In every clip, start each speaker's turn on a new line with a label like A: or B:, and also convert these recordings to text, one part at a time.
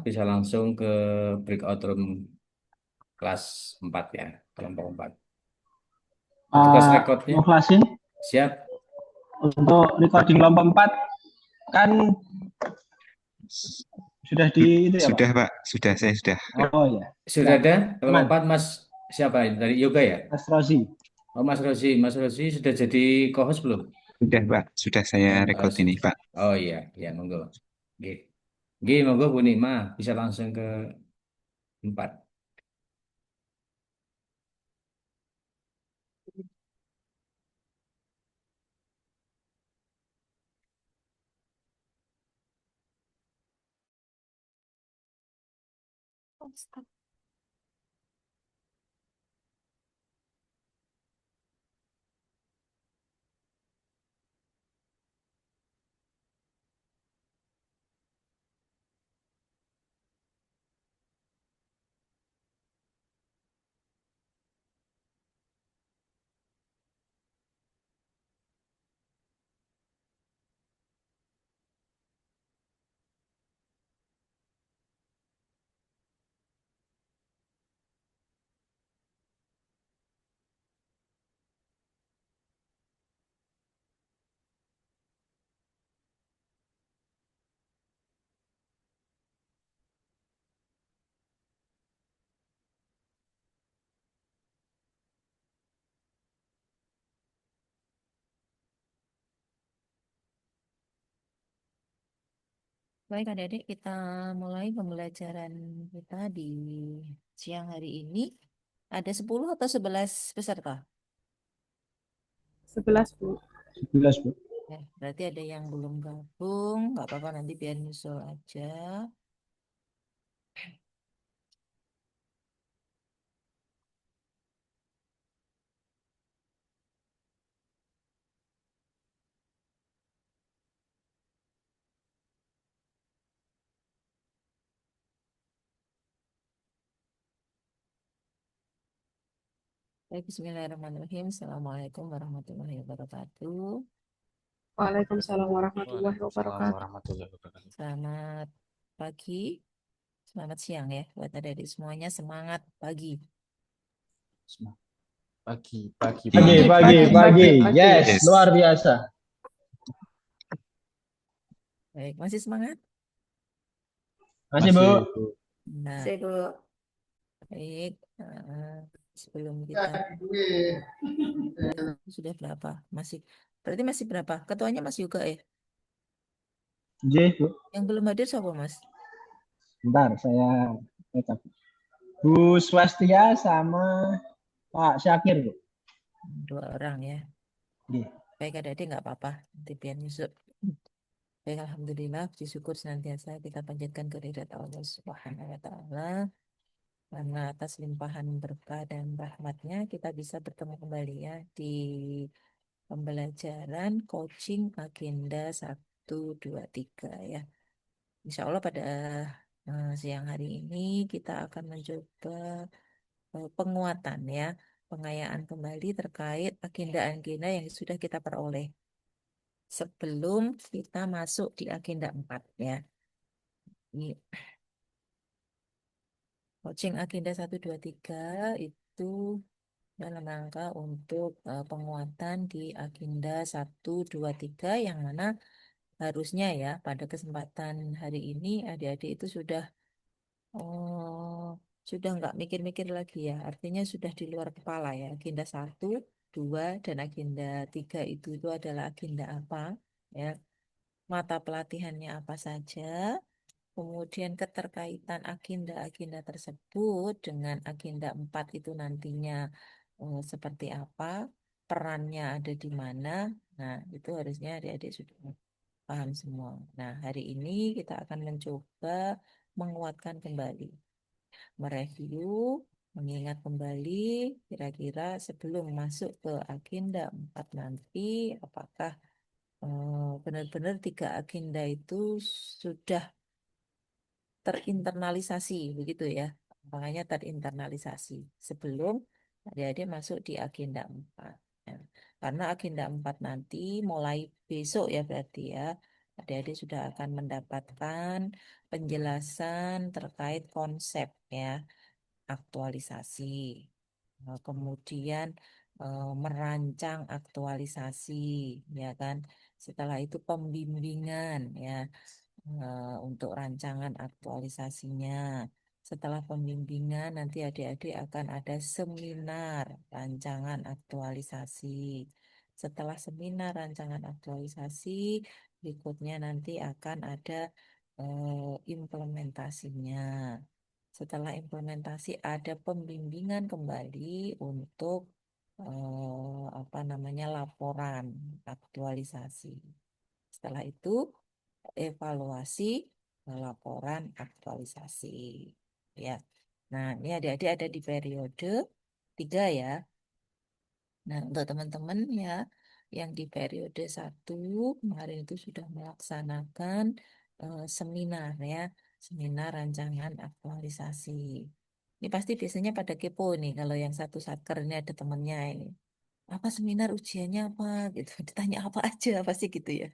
A: bisa langsung ke breakout room kelas 4 ya, kelompok 4. Petugas rekodnya
B: Mau closing
A: siap.
B: untuk recording kelompok 4 kan sudah di itu ya Pak?
C: Sudah Pak, saya sudah.
B: Oh ya,
A: Sudah
B: siap.
A: ada kelompok
B: Aman,
A: 4 Mas siapa ini? Dari yoga ya?
B: Mas Rozi.
A: Oh Mas Rosi, Mas Rosi sudah jadi co-host belum?
C: Sudah Pak, sudah saya record ini
A: Sudah.
C: Pak.
A: Oh iya, ya monggo. Oke. Oke, monggo Bu Nima bisa langsung ke 4.
D: Baik adik-adik, kita mulai pembelajaran kita di siang hari ini. Ada 10 atau 11 peserta?
E: 11 Bu.
B: 11 Bu.
D: Berarti ada yang belum gabung, nggak apa-apa nanti biar nyusul aja. Baik, bismillahirrahmanirrahim. Assalamualaikum warahmatullahi wabarakatuh.
E: Waalaikumsalam warahmatullahi
F: Waalaikumsalam
E: wabarakatuh.
F: warahmatullahi wabarakatuh.
D: Selamat pagi, selamat siang ya buat adik-adik semuanya. Semangat pagi.
F: Pagi.
B: Pagi. Yes,
C: Yes.
B: luar biasa.
D: Baik, masih semangat?
B: Masih Bu.
D: Nah,
E: Saya Bu.
D: baik. Sebelum kita sudah berapa? Berarti masih berapa? Ketuanya Mas Yoga ya?
B: J Bu.
D: Yang belum hadir siapa Mas?
B: Bentar, saya backup. Bu Swastia sama Pak Syakir Bu.
D: 2 orang ya.
B: Oke.
D: Baik adik-adik nggak apa-apa. Nanti biar nyusul. Baik, alhamdulillah, puji syukur senantiasa kita panjatkan kehadirat Allah Subhanahu wa taala. Karena atas limpahan berkah dan rahmatnya kita bisa bertemu kembali ya di pembelajaran coaching agenda 1, 2, 3 ya. Insya Allah pada siang hari ini kita akan mencoba penguatan ya, pengayaan kembali terkait agenda-agenda yang sudah kita peroleh sebelum kita masuk di agenda 4 ya. Ini coaching agenda 1, 2, 3 itu dalam rangka untuk penguatan di agenda 1, 2, 3 yang mana harusnya ya pada kesempatan hari ini adik-adik itu sudah nggak mikir-mikir lagi ya. Artinya sudah di luar kepala ya. Agenda 1, 2 dan agenda 3 itu adalah agenda apa ya. Mata pelatihannya apa saja. Kemudian keterkaitan agenda-agenda tersebut dengan agenda 4 itu nantinya seperti apa, perannya ada di mana. Nah, itu harusnya adik-adik sudah paham semua. Nah, hari ini kita akan mencoba menguatkan kembali, mereview, mengingat kembali kira-kira sebelum masuk ke agenda 4 nanti, apakah benar-benar 3 agenda itu sudah terinternalisasi begitu ya. Makanya terinternalisasi sebelum adik-adik masuk di agenda 4. Ya. Karena agenda 4 nanti mulai besok ya berarti ya. Adik-adik sudah akan mendapatkan penjelasan terkait konsep ya, aktualisasi. Kemudian merancang aktualisasi, ya kan. Setelah itu pembimbingan ya, untuk rancangan aktualisasinya. Setelah pembimbingan nanti adik-adik akan ada seminar rancangan aktualisasi. Setelah seminar rancangan aktualisasi, berikutnya nanti akan ada implementasinya. Setelah implementasi ada pembimbingan kembali untuk apa namanya, laporan aktualisasi. Setelah itu evaluasi laporan aktualisasi. Ya. Nah, ini adik-adik ada di periode 3 ya. Nah, untuk teman-teman ya yang di periode 1 kemarin itu sudah melaksanakan seminar ya, seminar rancangan aktualisasi. Ini pasti biasanya pada kepo nih kalau yang satu satker ini ada temennya ini. Apa seminar ujiannya apa gitu. Ditanya apa aja pasti gitu ya.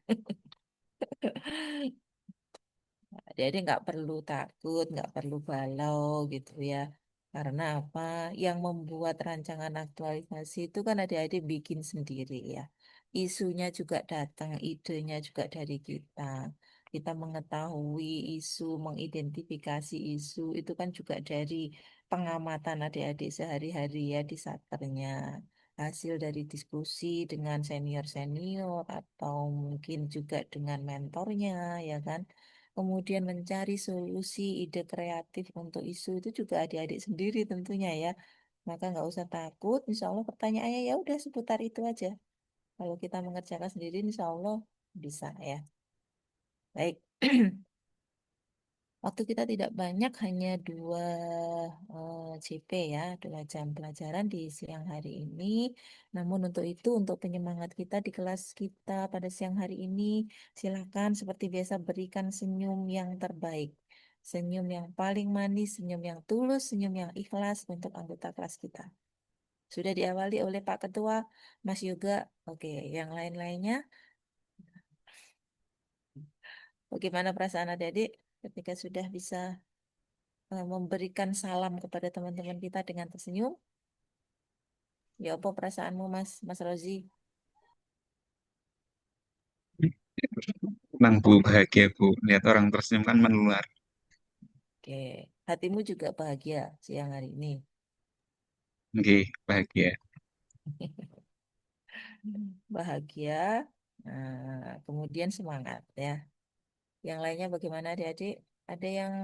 D: Jadi nggak perlu takut, nggak perlu galau gitu ya. Karena apa? Yang membuat rancangan aktualisasi itu kan adik-adik bikin sendiri ya. Isunya juga datang, idenya juga dari kita. Kita mengetahui isu, mengidentifikasi isu itu kan juga dari pengamatan adik-adik sehari-hari ya di satkernya. Hasil dari diskusi dengan senior-senior atau mungkin juga dengan mentornya ya kan. Kemudian mencari solusi ide kreatif untuk isu itu juga adik-adik sendiri tentunya ya. Maka nggak usah takut, insya Allah pertanyaannya ya udah seputar itu aja. Kalau kita mengerjakan sendiri, insya Allah bisa ya. Baik, waktu kita tidak banyak, hanya 2 CP ya, 2 jam pelajaran di siang hari ini. Namun untuk itu, untuk penyemangat kita di kelas kita pada siang hari ini, silakan seperti biasa berikan senyum yang terbaik. Senyum yang paling manis, senyum yang tulus, senyum yang ikhlas untuk anggota kelas kita. Sudah diawali oleh Pak Ketua, Mas Yoga. Oke, yang lain-lainnya, bagaimana perasaan adik-adik ketika sudah bisa memberikan salam kepada teman-teman kita dengan tersenyum? Ya apa perasaanmu Mas Rozi?
C: Senang Bu, bahagia Bu. Lihat orang tersenyum kan menular.
D: Oke, hatimu juga bahagia siang hari ini.
C: Oke, bahagia.
D: Bahagia, kemudian semangat ya. Yang lainnya bagaimana adik-adik? Ada yang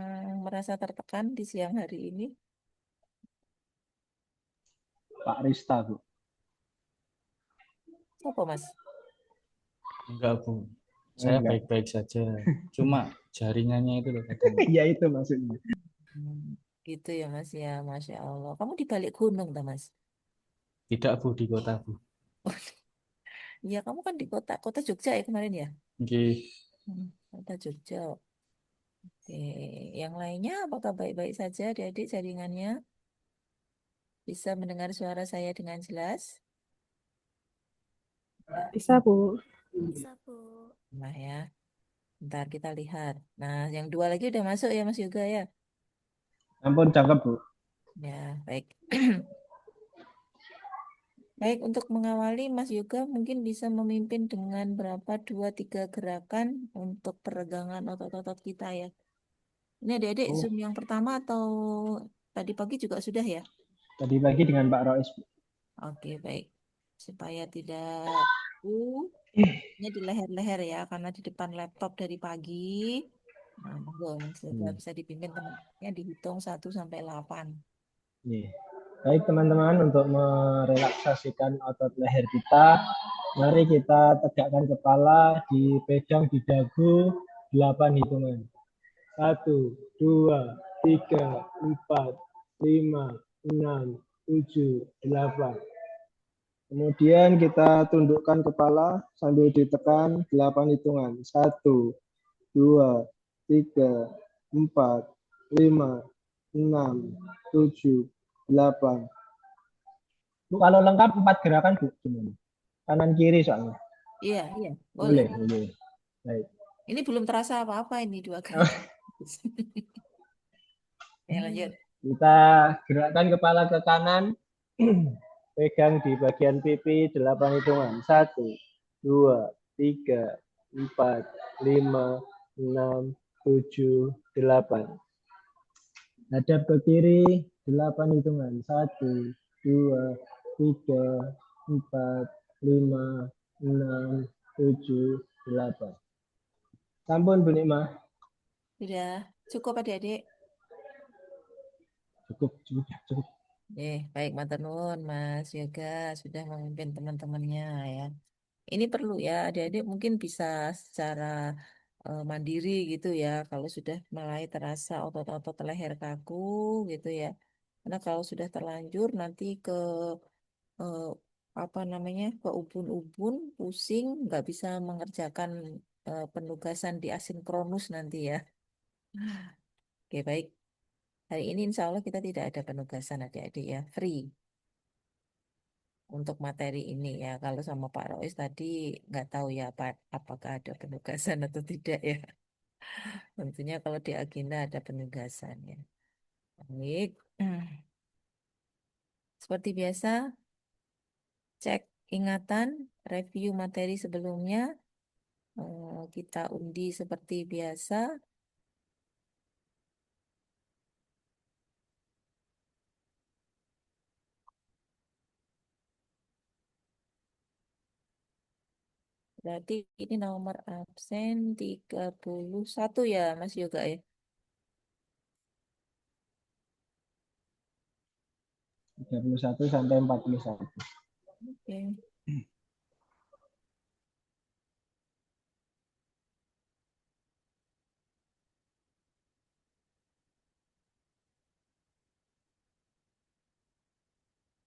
D: merasa tertekan di siang hari ini?
B: Pak Rista, Bu.
D: Apa Mas?
F: Enggak, Bu. Saya
B: Enggak.
F: baik-baik saja. Cuma jaringannya itu loh kadang.
B: Ya itu maksudnya.
D: Gitu ya Mas ya, Masya Allah. Kamu di balik gunung tak Mas?
F: Tidak, Bu, di kota, Bu.
D: Iya, kamu kan di kota Jogja ya kemarin ya?
F: Oke.
D: Kota Jogja. Oke, yang lainnya apakah baik-baik saja adik-adik jaringannya? Bisa mendengar suara saya dengan jelas?
E: Bisa, Bu.
G: Bisa, Bu.
D: Nah ya, ntar kita lihat. Nah, yang 2 lagi udah masuk ya Mas Yoga ya?
B: Ampun, cakep, Bu.
D: Ya, baik. Baik, untuk mengawali Mas Yoga mungkin bisa memimpin dengan berapa 2-3 gerakan untuk peregangan otot-otot kita ya. Ini adik-adik
B: Oh,
D: Zoom yang pertama atau tadi pagi juga sudah ya?
B: tadi pagi dengan Pak Rois, Bu.
D: Oke, baik. Supaya tidak ini di leher-leher ya, karena di depan laptop dari pagi. Nah, monggo Mas Yoga bisa dipimpin teman-temannya dihitung 1 sampai 8.
B: Nih. Baik teman-teman, untuk merelaksasikan otot leher kita, mari kita tegakkan kepala, dipegang di dagu 8 hitungan. 1, 2, 3, 4, 5, 6, 7, 8. Kemudian kita tundukkan kepala sambil ditekan 8 hitungan. 1, 2, 3, 4, 5, 6, 7, 8. Bu, kalau lengkap 4 gerakan, Bu. Gimana? Kanan kiri soalnya.
D: Iya, boleh.
B: Boleh, boleh. Baik.
D: Ini belum terasa apa-apa ini 2 kali. Ya, lanjut.
B: Kita gerakkan kepala ke kanan. Pegang di bagian pipi 8 hitungan. 1, 2, 3, 4, 5, 6, 7, 8. Hadap ke kiri 8 hitungan. 1, 2, 3, 4, 5, 6, 7, 8. Sampun Bu Nikmah.
D: Sudah cukup adik-adik?
B: Cukup.
D: Baik, matur nuwun Mas Yoga sudah memimpin teman-temannya ya. Ini perlu ya, adik-adik mungkin bisa secara mandiri gitu ya, kalau sudah mulai terasa otot-otot leher kaku gitu ya. Karena kalau sudah terlanjur nanti ke eh, apa namanya, ke ubun-ubun, pusing, nggak bisa mengerjakan penugasan di asinkronus nanti ya. Oke, baik. Hari ini insya Allah kita tidak ada penugasan adik-adik ya, free untuk materi ini ya. Kalau sama Pak Rois tadi nggak tahu ya apakah ada penugasan atau tidak ya. Tentunya kalau di agenda ada penugasan ya. Baik. Seperti biasa, cek ingatan, review materi sebelumnya. Kita undi seperti biasa. Berarti ini nomor absen 31 ya Mas Yoga ya.
B: 31 sampai 41.
D: Oke.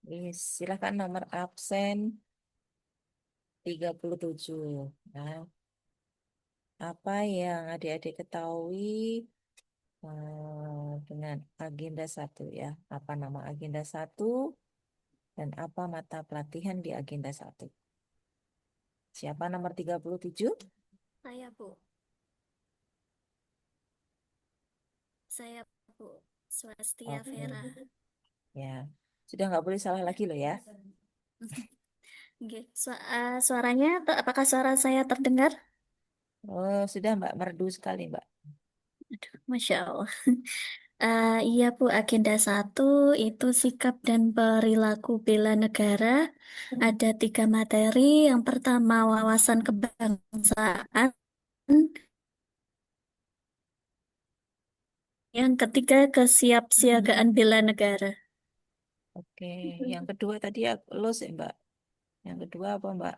D: Yes, silakan nomor absen 37. Nah, apa yang adik-adik ketahui dengan agenda 1 ya? Apa nama agenda 1 dan apa mata pelatihan di agenda 1? Siapa nomor 37?
G: Saya, Bu. Saya, Bu. Swastia
D: Oke.
G: Vera.
D: Ya, sudah nggak boleh salah lagi loh ya.
G: Oke. Suaranya, apakah suara saya terdengar?
D: Oh, sudah Mbak, merdu sekali Mbak.
G: Aduh, Masya Allah. Iya, Bu. Agenda 1 itu sikap dan perilaku bela negara. Ada 3 materi. Yang pertama, wawasan kebangsaan. Yang ketiga, kesiapsiagaan bela negara.
D: Oke, yang kedua tadi los ya Mbak. Yang kedua apa Mbak?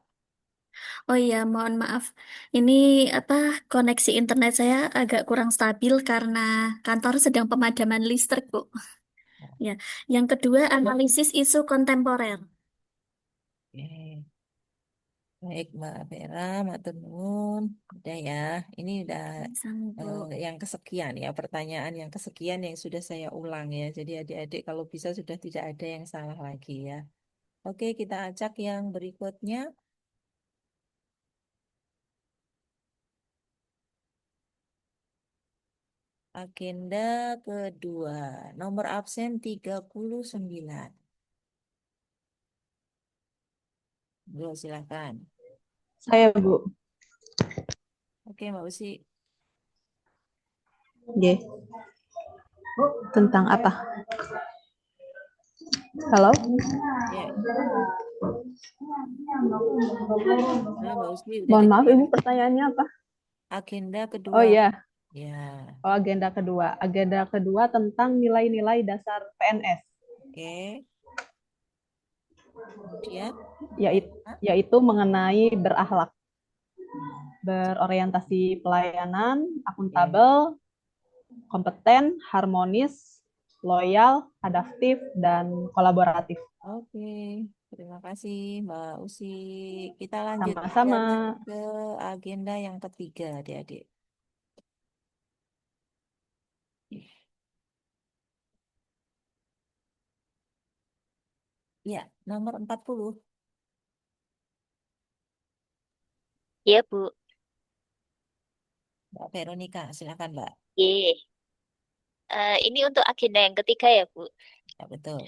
G: Oh iya, mohon maaf. Ini apa koneksi internet saya agak kurang stabil karena kantor sedang pemadaman listrik, Bu. Ya. Yang kedua, analisis isu kontemporer.
D: Oke. Baik Mbak Vera, matur nuwun. Udah ya, ini udah
G: Sama, Bu.
D: yang kesekian ya, pertanyaan yang kesekian yang sudah saya ulang ya. Jadi adik-adik kalau bisa sudah tidak ada yang salah lagi ya. Oke, kita acak yang berikutnya. Agenda kedua, nomor absen 39. Bro, silakan.
E: Saya, Bu.
D: Oke, Mbak Usi.
E: Oke. Tentang apa? Halo?
D: Ya, halo Mbak Usi, udah
E: Mohon maaf,
D: dengar?
E: Ibu, pertanyaannya apa?
D: Agenda
E: Oh
D: kedua.
E: iya,
D: Ya,
E: agenda kedua. Agenda kedua tentang nilai-nilai dasar PNS,
D: oke. Kemudian,
E: yaitu mengenai berakhlak, berorientasi pelayanan, akuntabel, kompeten, harmonis, loyal, adaptif, dan kolaboratif.
D: oke. Terima kasih Mbak Usi. Kita lanjut
E: Sama-sama.
D: ke agenda yang ketiga, adik-adik. Ya, nomor 40.
G: Iya, Bu.
D: Mbak Veronica, silakan Mbak.
H: Oke. Ini untuk agenda yang ketiga ya, Bu.
D: Ya, betul.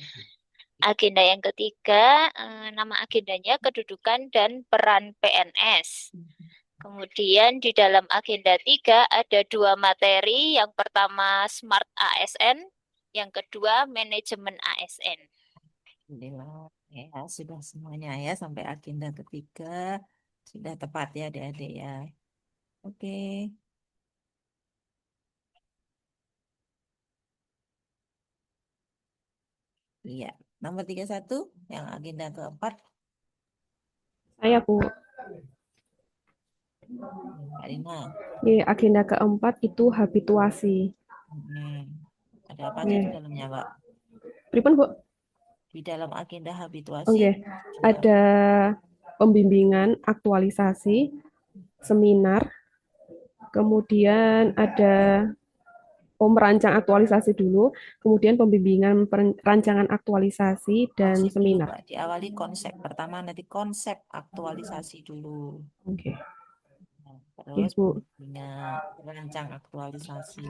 H: Agenda yang ketiga, nama agendanya kedudukan dan peran PNS. Kemudian di dalam agenda 3 ada 2 materi. Yang pertama Smart ASN, yang kedua Manajemen ASN.
D: Alhamdulillah ya sudah semuanya ya sampai agenda ketiga sudah tepat ya adik-adik ya. Oke. Iya. Nomor 31 yang agenda keempat.
E: Saya Bu.
D: Mbak Rina.
E: Agenda keempat itu habituasi.
D: Ada apa aja di
E: Oke.
D: dalamnya, Mbak?
E: Pripun Bu?
D: Di dalam agenda habituasi
E: Oke. Ada pembimbingan, aktualisasi, seminar, kemudian ada merancang aktualisasi dulu, kemudian pembimbingan rancangan aktualisasi dan
D: konsep dulu,
E: seminar.
D: Mbak. Diawali konsep. Pertama nanti konsep aktualisasi dulu.
E: Oke.
D: Nah, terus
E: Bu.
D: pembimbingan rancang aktualisasi.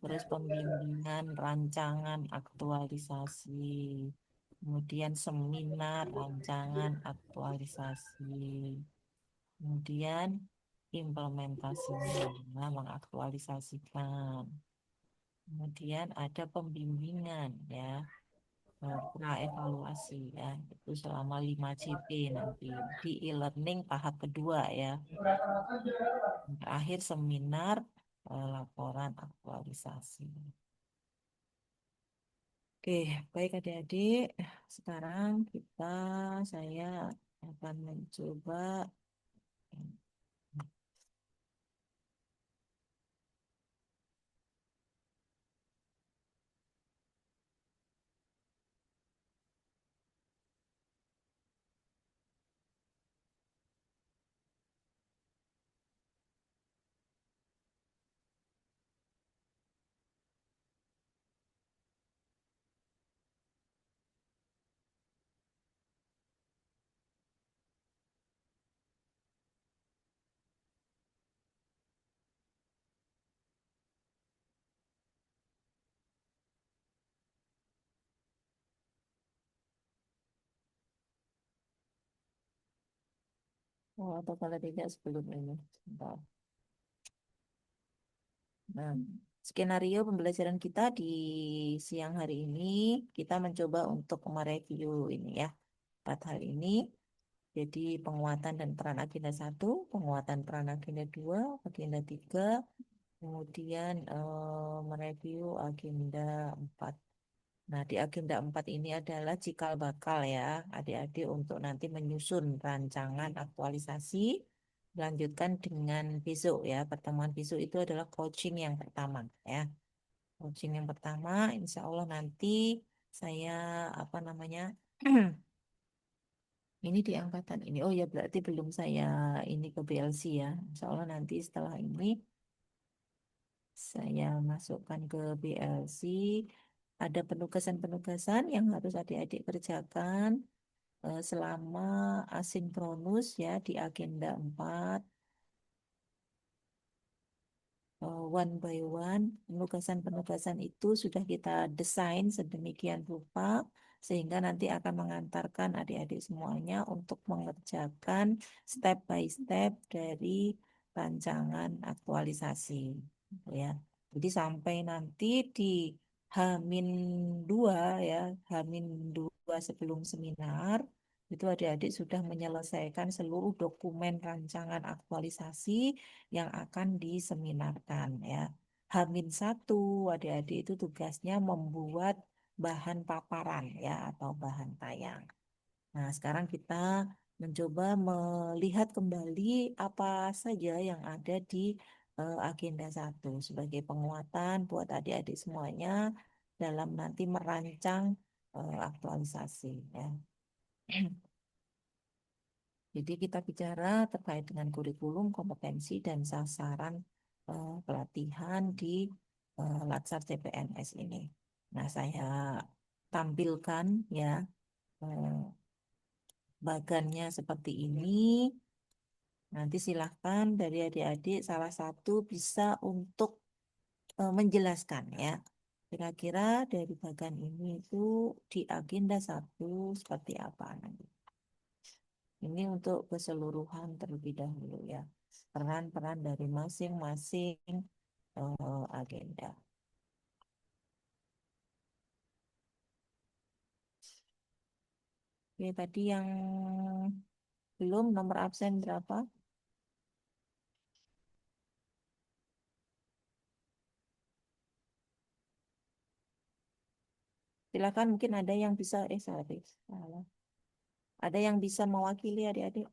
D: Terus pembimbingan rancangan aktualisasi. Kemudian seminar rancangan aktualisasi. Kemudian implementasinya, mengaktualisasikan. Kemudian ada pembimbingan ya, praevaluasi ya, itu selama 5 JP nanti di e-learning tahap kedua ya. Terakhir seminar laporan aktualisasi. Oke, baik adik-adik. Sekarang saya akan mencoba atau kalau tidak sebelum ini. Sebentar. Nah, skenario pembelajaran kita di siang hari ini kita mencoba untuk mereview ini ya. 4 hal ini. Jadi penguatan dan peran agenda 1, penguatan peran agenda 2, agenda 3, kemudian mereview agenda 4. Nah, di agenda 4 ini adalah cikal bakal ya, adik-adik untuk nanti menyusun rancangan aktualisasi. Lanjutkan dengan besok ya, pertemuan besok itu adalah coaching yang pertama ya. Coaching yang pertama, insya Allah nanti saya ini di angkatan ini. Oh ya, berarti belum saya ini ke BLC ya. Insya Allah nanti setelah ini saya masukkan ke BLC. Ada penugasan-penugasan yang harus adik-adik kerjakan selama asinkronus ya di agenda 4. One by one, penugasan-penugasan itu sudah kita desain sedemikian rupa sehingga nanti akan mengantarkan adik-adik semuanya untuk mengerjakan step by step dari rancangan aktualisasi, gitu ya. Jadi sampai nanti di Hamin 2 ya, Hamin 2 sebelum seminar itu adik-adik sudah menyelesaikan seluruh dokumen rancangan aktualisasi yang akan diseminarkan ya. Hamin 1 adik-adik itu tugasnya membuat bahan paparan ya atau bahan tayang. Nah, sekarang kita mencoba melihat kembali apa saja yang ada di agenda 1 sebagai penguatan buat adik-adik semuanya dalam nanti merancang aktualisasi ya. Jadi kita bicara terkait dengan kurikulum, kompetensi, dan sasaran pelatihan di Latsar CPNS ini. Nah, saya tampilkan ya bagannya seperti ini. Nanti silahkan dari adik-adik salah satu bisa untuk menjelaskan ya. Kira-kira dari bagian ini itu di agenda satu seperti apa nanti. Ini untuk keseluruhan terlebih dahulu ya. Peran-peran dari masing-masing agenda. Oke, tadi yang belum nomor absen berapa? Silakan mungkin ada yang bisa sorry, salah. Ada yang bisa mewakili adik-adik?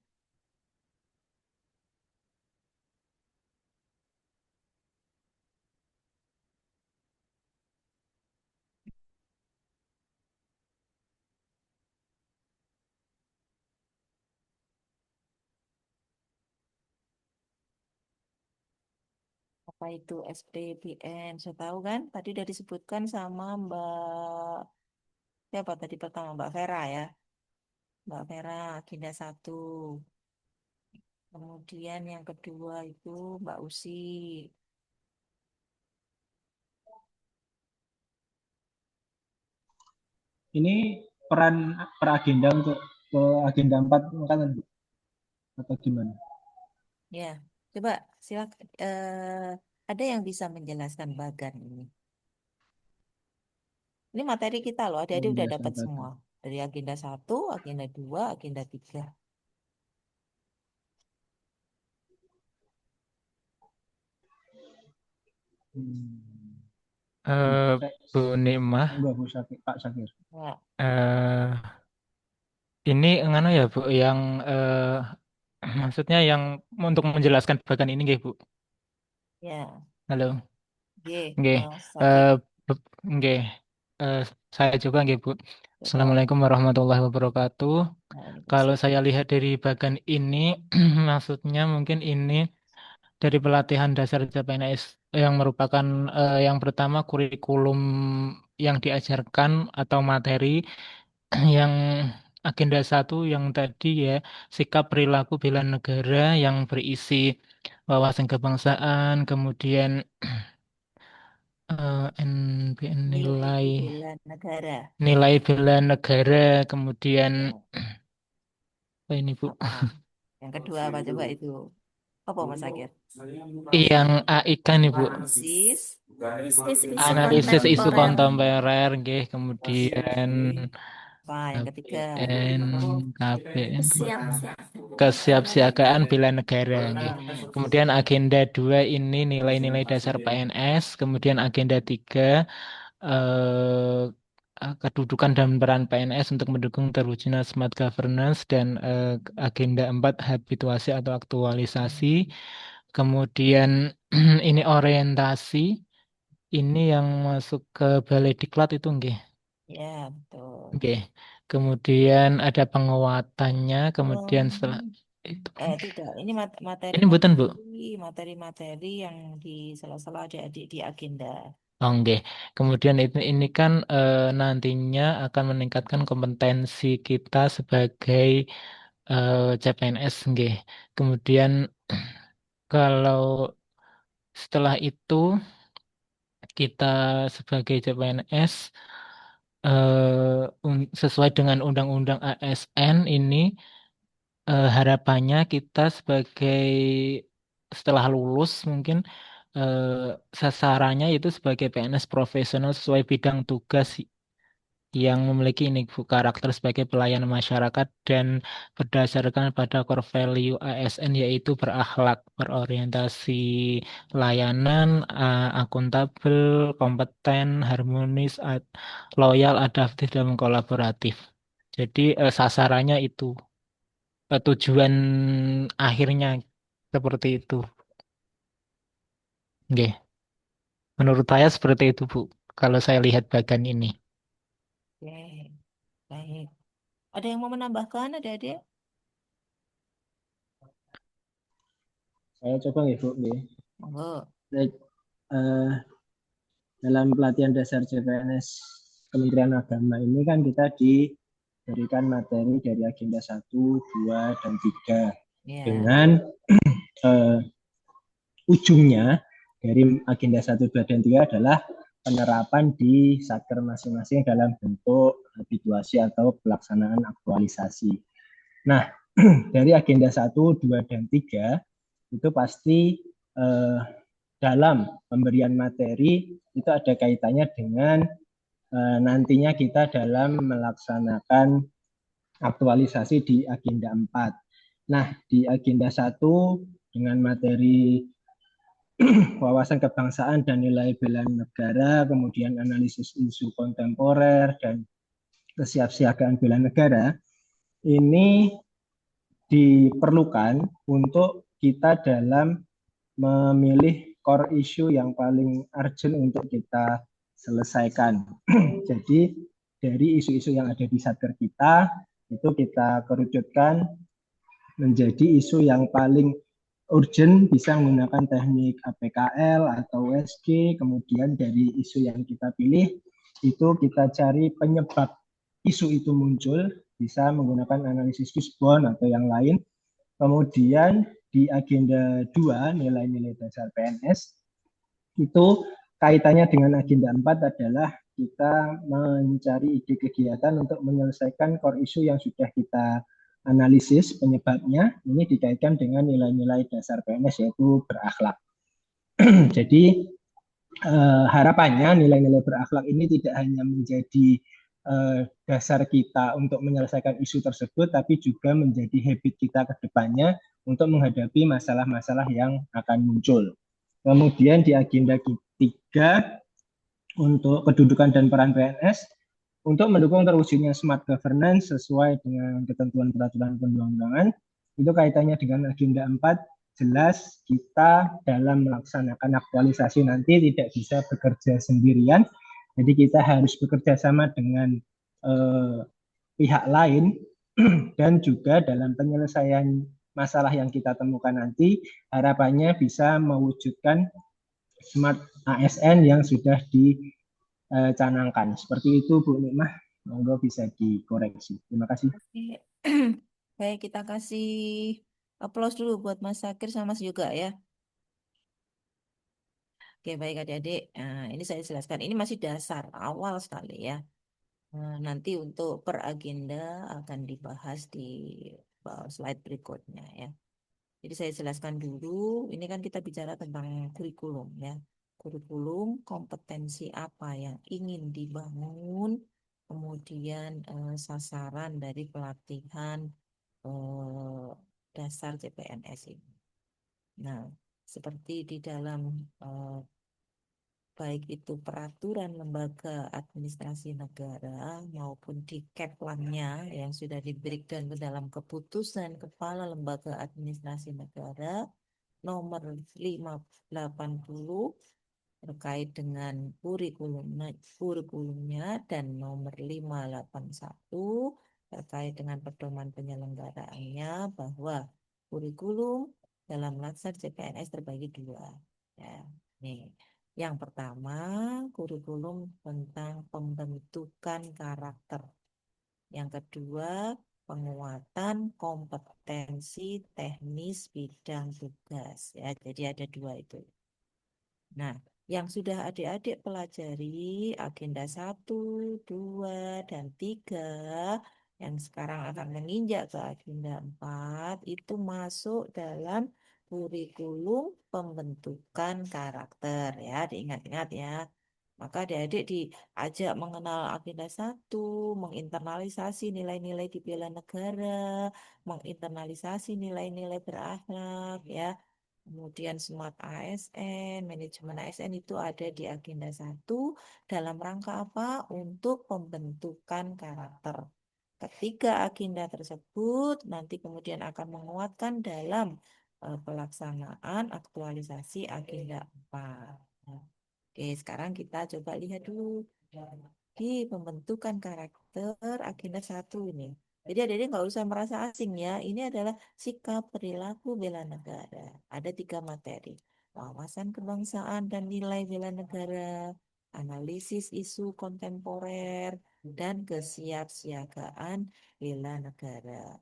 D: Apa itu SPBN? Saya tahu kan? Tadi udah disebutkan sama Mbak siapa tadi pertama Mbak Vera ya. Mbak Vera agenda satu. Kemudian yang kedua itu Mbak Usi.
B: Ini peran per agenda untuk ke agenda 4 kan atau gimana?
D: Ya, coba silakan. Ada yang bisa menjelaskan bagan ini? Ini materi kita loh, adik-adik udah
B: Penjelasan
D: dapat
B: bagan.
D: semua. Dari agenda satu, agenda dua, agenda tiga.
I: Bu Nikmah,
B: Enggak, Bu Syakir, Pak Syakir.
D: Nah,
I: eh ini ngano ya Bu, yang maksudnya yang untuk menjelaskan bagian ini nggih Bu.
D: ya,
I: Halo,
D: G,
I: nggih.
D: Sakit.
I: Nggih. Eh, saya juga nggih Bu.
D: Coba.
I: Assalamualaikum warahmatullahi wabarakatuh. Kalau saya
D: Waalaikumsalam.
I: lihat dari bagian ini, maksudnya mungkin ini dari pelatihan dasar CPNS yang merupakan yang pertama kurikulum yang diajarkan atau materi yang agenda satu yang tadi ya sikap perilaku bela negara yang berisi wawasan kebangsaan, kemudian
D: Nilai
I: nilai
D: bela negara.
I: nilai bela negara, kemudian
D: Ya,
I: apa ini Bu?
D: apa? Yang kedua apa coba itu? Apa Mas Sakit?
I: Yang AIK nih Bu.
D: Analisis.
G: Isu
I: Analisis isu
G: kontemporer.
I: kontemporer, nggih. Kemudian
D: Apa yang ketiga?
I: KPN,
G: Kesiapsiagaan.
I: kesiapsiagaan bela negara, nggih.
D: Nah,
I: Kemudian agenda 2 ini nilai-nilai dasar PNS. Kemudian agenda 3 eh, kedudukan dan peran PNS untuk mendukung terwujudnya smart governance dan agenda 4 habituasi atau aktualisasi. Kemudian ini orientasi, ini yang masuk ke Balai Diklat itu nggih.
D: ya betul.
I: Nggih. Kemudian ada penguatannya, kemudian setelah
D: Um,
I: itu
D: tidak. Ini
I: ini buatan Bu.
D: materi-materi yang di sela-sela adik-adik di agenda.
I: Oh, nggih. Kemudian ini kan nantinya akan meningkatkan kompetensi kita sebagai CPNS nggih. Kemudian kalau setelah itu kita sebagai CPNS sesuai dengan Undang-Undang ASN ini harapannya kita sebagai setelah lulus mungkin eh, sasarannya itu sebagai PNS profesional sesuai bidang tugas yang memiliki ini Bu, karakter sebagai pelayan masyarakat dan berdasarkan pada core value ASN yaitu berakhlak, berorientasi layanan, akuntabel, kompeten, harmonis, loyal, adaptif, dan kolaboratif. Jadi sasarannya itu tujuan akhirnya seperti itu. Oke. Menurut saya seperti itu Bu. Kalau saya lihat bagian ini.
D: Oke, baik. Ada yang mau menambahkan, adik-adik?
B: Saya coba nggih, Bu. Nggih.
D: Monggo.
B: Baik, dalam pelatihan dasar CPNS Kementerian Agama ini kan kita diberikan materi dari agenda 1, 2, dan 3.
D: Ya.
B: dengan ujungnya dari agenda 1, 2, dan 3 adalah penerapan di satker masing-masing dalam bentuk habituasi atau pelaksanaan aktualisasi. Nah, dari agenda 1, 2, dan 3 itu pasti dalam pemberian materi itu ada kaitannya dengan nantinya kita dalam melaksanakan aktualisasi di agenda 4. Nah, di agenda 1 dengan materi wawasan kebangsaan dan nilai bela negara, kemudian analisis isu kontemporer dan kesiapsiagaan bela negara, ini diperlukan untuk kita dalam memilih core issue yang paling urgent untuk kita selesaikan. Jadi dari isu-isu yang ada di satker kita itu kita kerucutkan menjadi isu yang paling urgent, bisa menggunakan teknik APKL atau USG. Kemudian dari isu yang kita pilih itu kita cari penyebab isu itu muncul, bisa menggunakan analisis Fishbone atau yang lain. Kemudian di agenda 2 nilai-nilai dasar PNS itu kaitannya dengan agenda 4 adalah kita mencari ide kegiatan untuk menyelesaikan core issue yang sudah kita analisis penyebabnya. Ini dikaitkan dengan nilai-nilai dasar PNS yaitu berakhlak. Jadi harapannya nilai-nilai berakhlak ini tidak hanya menjadi dasar kita untuk menyelesaikan isu tersebut, tapi juga menjadi habit kita ke depannya untuk menghadapi masalah-masalah yang akan muncul. Kemudian di agenda 3 untuk kedudukan dan peran PNS untuk mendukung terwujudnya smart governance sesuai dengan ketentuan peraturan perundang-undangan. Itu kaitannya dengan agenda 4, jelas kita dalam melaksanakan aktualisasi nanti tidak bisa bekerja sendirian. Jadi kita harus bekerja sama dengan pihak lain dan juga dalam penyelesaian masalah yang kita temukan nanti harapannya bisa mewujudkan smart ASN yang sudah dicanangkan. Seperti itu Bu Nikmah, monggo bisa dikoreksi. Terima kasih.
D: Oke. Baik, kita kasih aplaus dulu buat Mas Sakir sama Mas Yoga ya. Oke, baik adik-adik. Nah, ini saya jelaskan. Ini masih dasar, awal sekali ya. Nanti untuk per agenda akan dibahas di slide berikutnya ya. Jadi saya jelaskan dulu, ini kan kita bicara tentang kurikulum ya. Kurikulum, kompetensi apa yang ingin dibangun, kemudian sasaran dari pelatihan dasar CPNS ini. Nah, seperti di dalam baik itu peraturan lembaga administrasi negara maupun di Keplannya yang sudah diberikan ke dalam keputusan Kepala Lembaga Administrasi Negara nomor 580 terkait dengan kurikulumnya dan nomor 581 terkait dengan pedoman penyelenggaraannya bahwa kurikulum dalam laksana CPNS terbagi dua. Ya, nih. Yang pertama, kurikulum tentang pembentukan karakter. Yang kedua, penguatan kompetensi teknis bidang tugas. Ya, jadi ada dua itu. Nah, yang sudah adik-adik pelajari agenda 1, 2, dan 3 yang sekarang akan menginjak ke agenda 4 itu masuk dalam kurikulum pembentukan karakter ya, diingat-ingat ya. Maka adik-adik diajak mengenal agenda 1, menginternalisasi nilai-nilai di bela negara, menginternalisasi nilai-nilai berakhlak ya. Kemudian smart ASN, manajemen ASN itu ada di agenda 1 dalam rangka apa? Untuk pembentukan karakter. Ketiga agenda tersebut nanti kemudian akan menguatkan dalam pelaksanaan aktualisasi agenda 4. Oke, sekarang kita coba lihat dulu di pembentukan karakter agenda 1 ini. Jadi adik-adik nggak usah merasa asing ya. Ini adalah sikap perilaku bela negara. Ada 3 materi. Wawasan kebangsaan dan nilai bela negara, analisis isu kontemporer, dan kesiapsiagaan bela negara.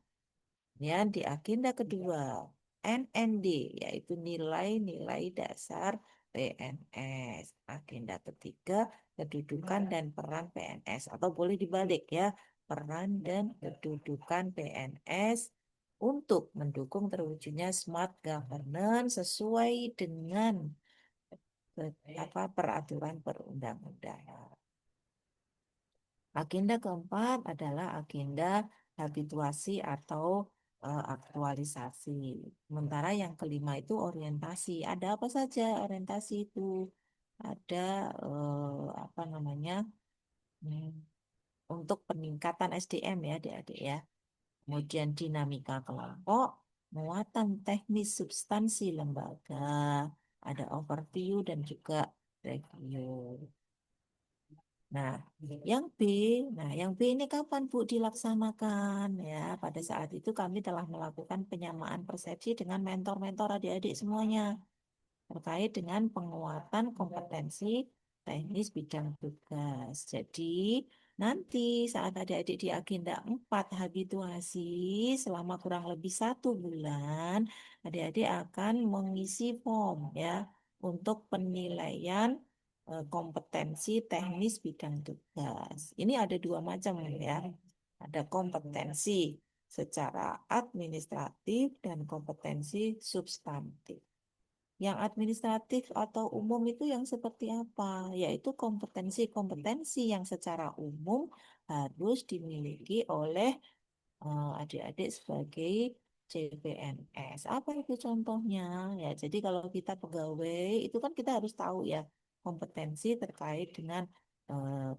D: Kemudian di agenda kedua, NND, yaitu nilai-nilai dasar PNS. Agenda ketiga, kedudukan dan peran PNS. Atau boleh dibalik ya, peran dan kedudukan PNS untuk mendukung terwujudnya smart governance sesuai dengan peraturan perundang-undangan. Agenda keempat adalah agenda habituasi atau aktualisasi. Sementara yang kelima itu orientasi. Ada apa saja orientasi itu? Ada apa namanya? hmm, untuk peningkatan SDM ya, adik-adik ya. Kemudian dinamika kelompok, muatan teknis substansi lembaga, ada overview dan juga review. Nah, yang B ini kapan Bu dilaksanakan ya? Pada saat itu kami telah melakukan penyamaan persepsi dengan mentor-mentor adik-adik semuanya terkait dengan penguatan kompetensi teknis bidang tugas. Jadi, nanti saat adik-adik di agenda 4 habituasi selama kurang lebih 1 bulan, adik-adik akan mengisi form ya untuk penilaian kompetensi teknis bidang tugas. Ini ada 2 macam ya. Ada kompetensi secara administratif dan kompetensi substantif. Yang administratif atau umum itu yang seperti apa? Yaitu kompetensi-kompetensi yang secara umum harus dimiliki oleh adik-adik sebagai CPNS. Apa itu contohnya? Ya, jadi kalau kita pegawai itu kan kita harus tahu ya kompetensi terkait dengan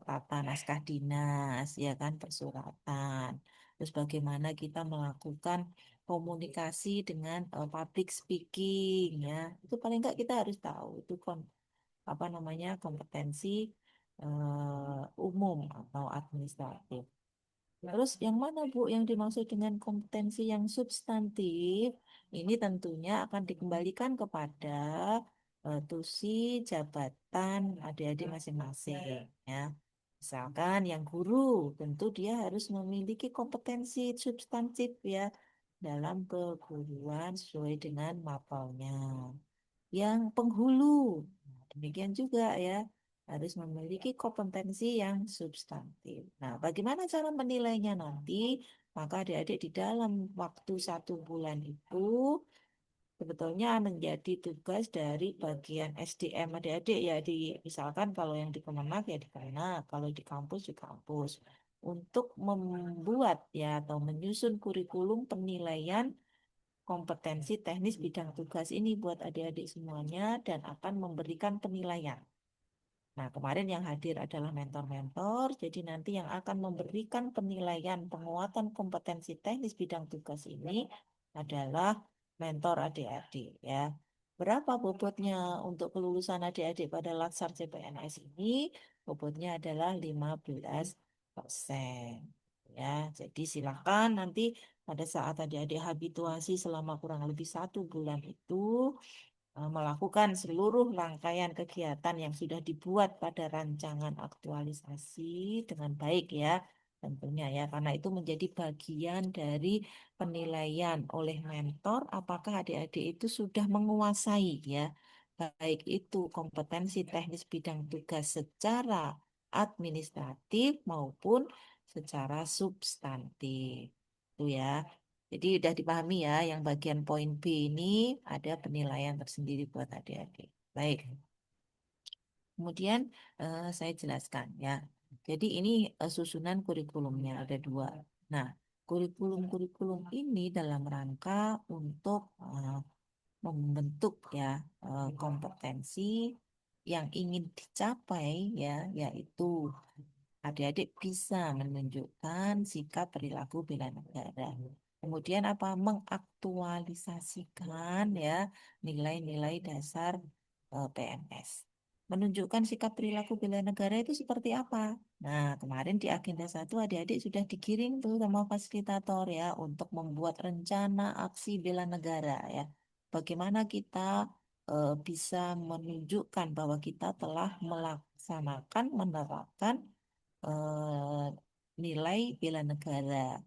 D: tata naskah dinas, ya kan, persuratan. Terus bagaimana kita melakukan komunikasi dengan public speaking, ya. Itu paling enggak kita harus tahu itu apa namanya kompetensi umum atau administratif. Terus yang mana Bu yang dimaksud dengan kompetensi yang substantif? Ini tentunya akan dikembalikan kepada tusi jabatan adik-adik masing-masing ya. Misalkan yang guru, tentu dia harus memiliki kompetensi substantif ya dalam keguruan sesuai dengan mapelnya. Yang penghulu, nah, demikian juga ya harus memiliki kompetensi yang substantif. Nah, bagaimana cara menilainya nanti? Maka adik-adik di dalam waktu 1 bulan itu sebetulnya menjadi tugas dari bagian SDM adik-adik ya di misalkan kalau yang di Kemenak ya di Kemenak, kalau di kampus di kampus untuk membuat ya atau menyusun kurikulum penilaian kompetensi teknis bidang tugas ini buat adik-adik semuanya dan akan memberikan penilaian. Nah, kemarin yang hadir adalah mentor-mentor, jadi nanti yang akan memberikan penilaian penguatan kompetensi teknis bidang tugas ini adalah mentor adik-adik ya. Berapa bobotnya untuk kelulusan adik-adik pada Latsar CPNS ini? Bobotnya adalah 15%. Ya, jadi silakan nanti pada saat adik-adik habituasi selama kurang lebih 1 bulan itu melakukan seluruh rangkaian kegiatan yang sudah dibuat pada rancangan aktualisasi dengan baik ya tentunya ya karena itu menjadi bagian dari penilaian oleh mentor apakah adik-adik itu sudah menguasai ya baik itu kompetensi teknis bidang tugas secara administratif maupun secara substantif itu ya. Jadi udah dipahami ya, yang bagian poin B ini ada penilaian tersendiri buat adik-adik. Baik, kemudian saya jelaskan ya. Jadi ini susunan kurikulumnya ada 2. Nah, kurikulum-kurikulum ini dalam rangka untuk membentuk ya kompetensi yang ingin dicapai ya, yaitu adik-adik bisa menunjukkan sikap perilaku bela negara. Kemudian apa? Mengaktualisasikan ya nilai-nilai dasar PNS. Menunjukkan sikap perilaku bela negara itu seperti apa? Nah, kemarin di agenda 1 adik-adik sudah digiring tuh sama fasilitator ya untuk membuat rencana aksi bela negara ya. Bagaimana kita bisa menunjukkan bahwa kita telah melaksanakan, menerapkan nilai bela negara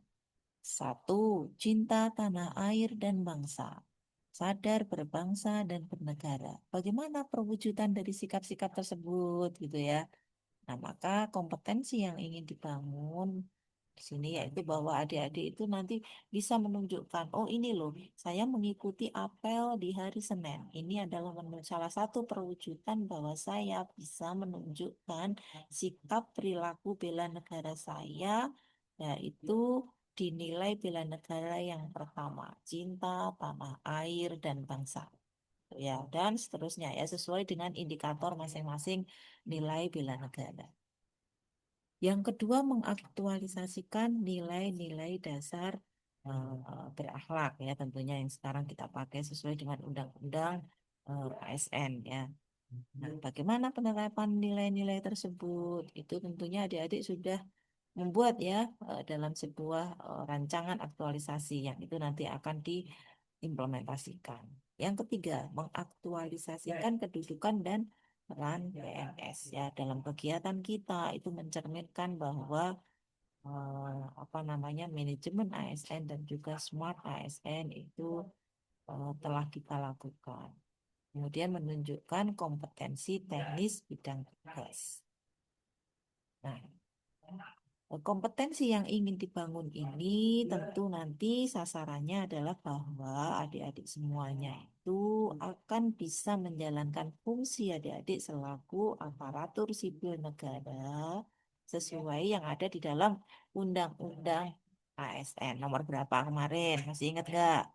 D: Satu, cinta tanah air dan bangsa. Sadar berbangsa dan bernegara. Bagaimana perwujudan dari sikap-sikap tersebut gitu ya. Nah, maka kompetensi yang ingin dibangun di sini yaitu bahwa adik-adik itu nanti bisa menunjukkan, oh ini loh, saya mengikuti apel di hari Senin. Ini adalah salah satu perwujudan bahwa saya bisa menunjukkan sikap perilaku bela negara saya, yaitu dinilai bela negara yang pertama, cinta, tanah air, dan bangsa. Ya, dan seterusnya ya sesuai dengan indikator masing-masing nilai bela negara. Yang kedua, mengaktualisasikan nilai-nilai dasar berakhlak ya tentunya yang sekarang kita pakai sesuai dengan undang-undang ASN ya. Nah, bagaimana penerapan nilai-nilai tersebut? Itu tentunya adik-adik sudah membuat ya dalam sebuah rancangan aktualisasi yang itu nanti akan diimplementasikan. Yang ketiga, mengaktualisasikan kedudukan dan peran PNS ya dalam kegiatan kita itu mencerminkan bahwa apa namanya manajemen ASN dan juga smart ASN itu telah kita lakukan. Kemudian menunjukkan kompetensi teknis bidang tugas. Nah, kompetensi yang ingin dibangun ini tentu nanti sasarannya adalah bahwa adik-adik semuanya itu akan bisa menjalankan fungsi adik-adik selaku aparatur sipil negara sesuai yang ada di dalam Undang-Undang ASN. Nomor berapa kemarin? Masih ingat nggak?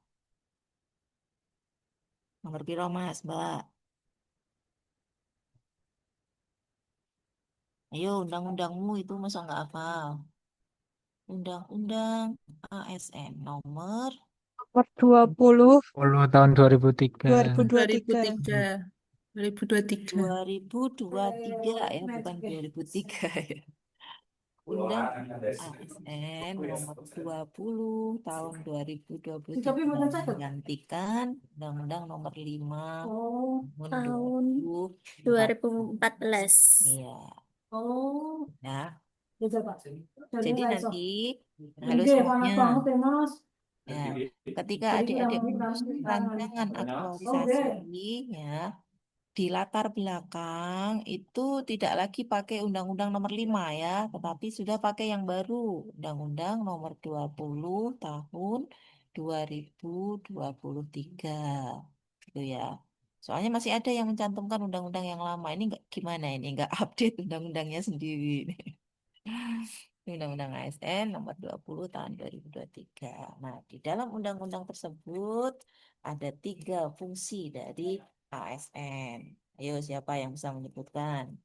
D: Nomor piro Mas, Mbak? Ayo, undang-undangmu itu masa nggak hafal? Undang-Undang ASN nomor
E: Nomor 20
I: 10 tahun 2003.
E: 2023.
D: 2023 ya, bukan 2003 ya. Undang ASN nomor 20 tahun 2023 menggantikan Undang-Undang nomor 5
G: Tahun
D: 2014.
G: 2014.
D: Iya. Ya. Jadi nanti halo semuanya. Ya, ketika adik-adik menyusun rancangan aktualisasi ya di latar belakang itu tidak lagi pakai Undang-Undang nomor 5 ya, tetapi sudah pakai yang baru, Undang-Undang nomor 20 tahun 2023. Gitu ya. Soalnya masih ada yang mencantumkan undang-undang yang lama. Ini enggak gimana ini? Enggak update undang-undangnya sendiri. Undang-Undang ASN nomor 20 tahun 2023. Nah, di dalam undang-undang tersebut ada 3 fungsi dari ASN. Ayo, siapa yang bisa menyebutkan?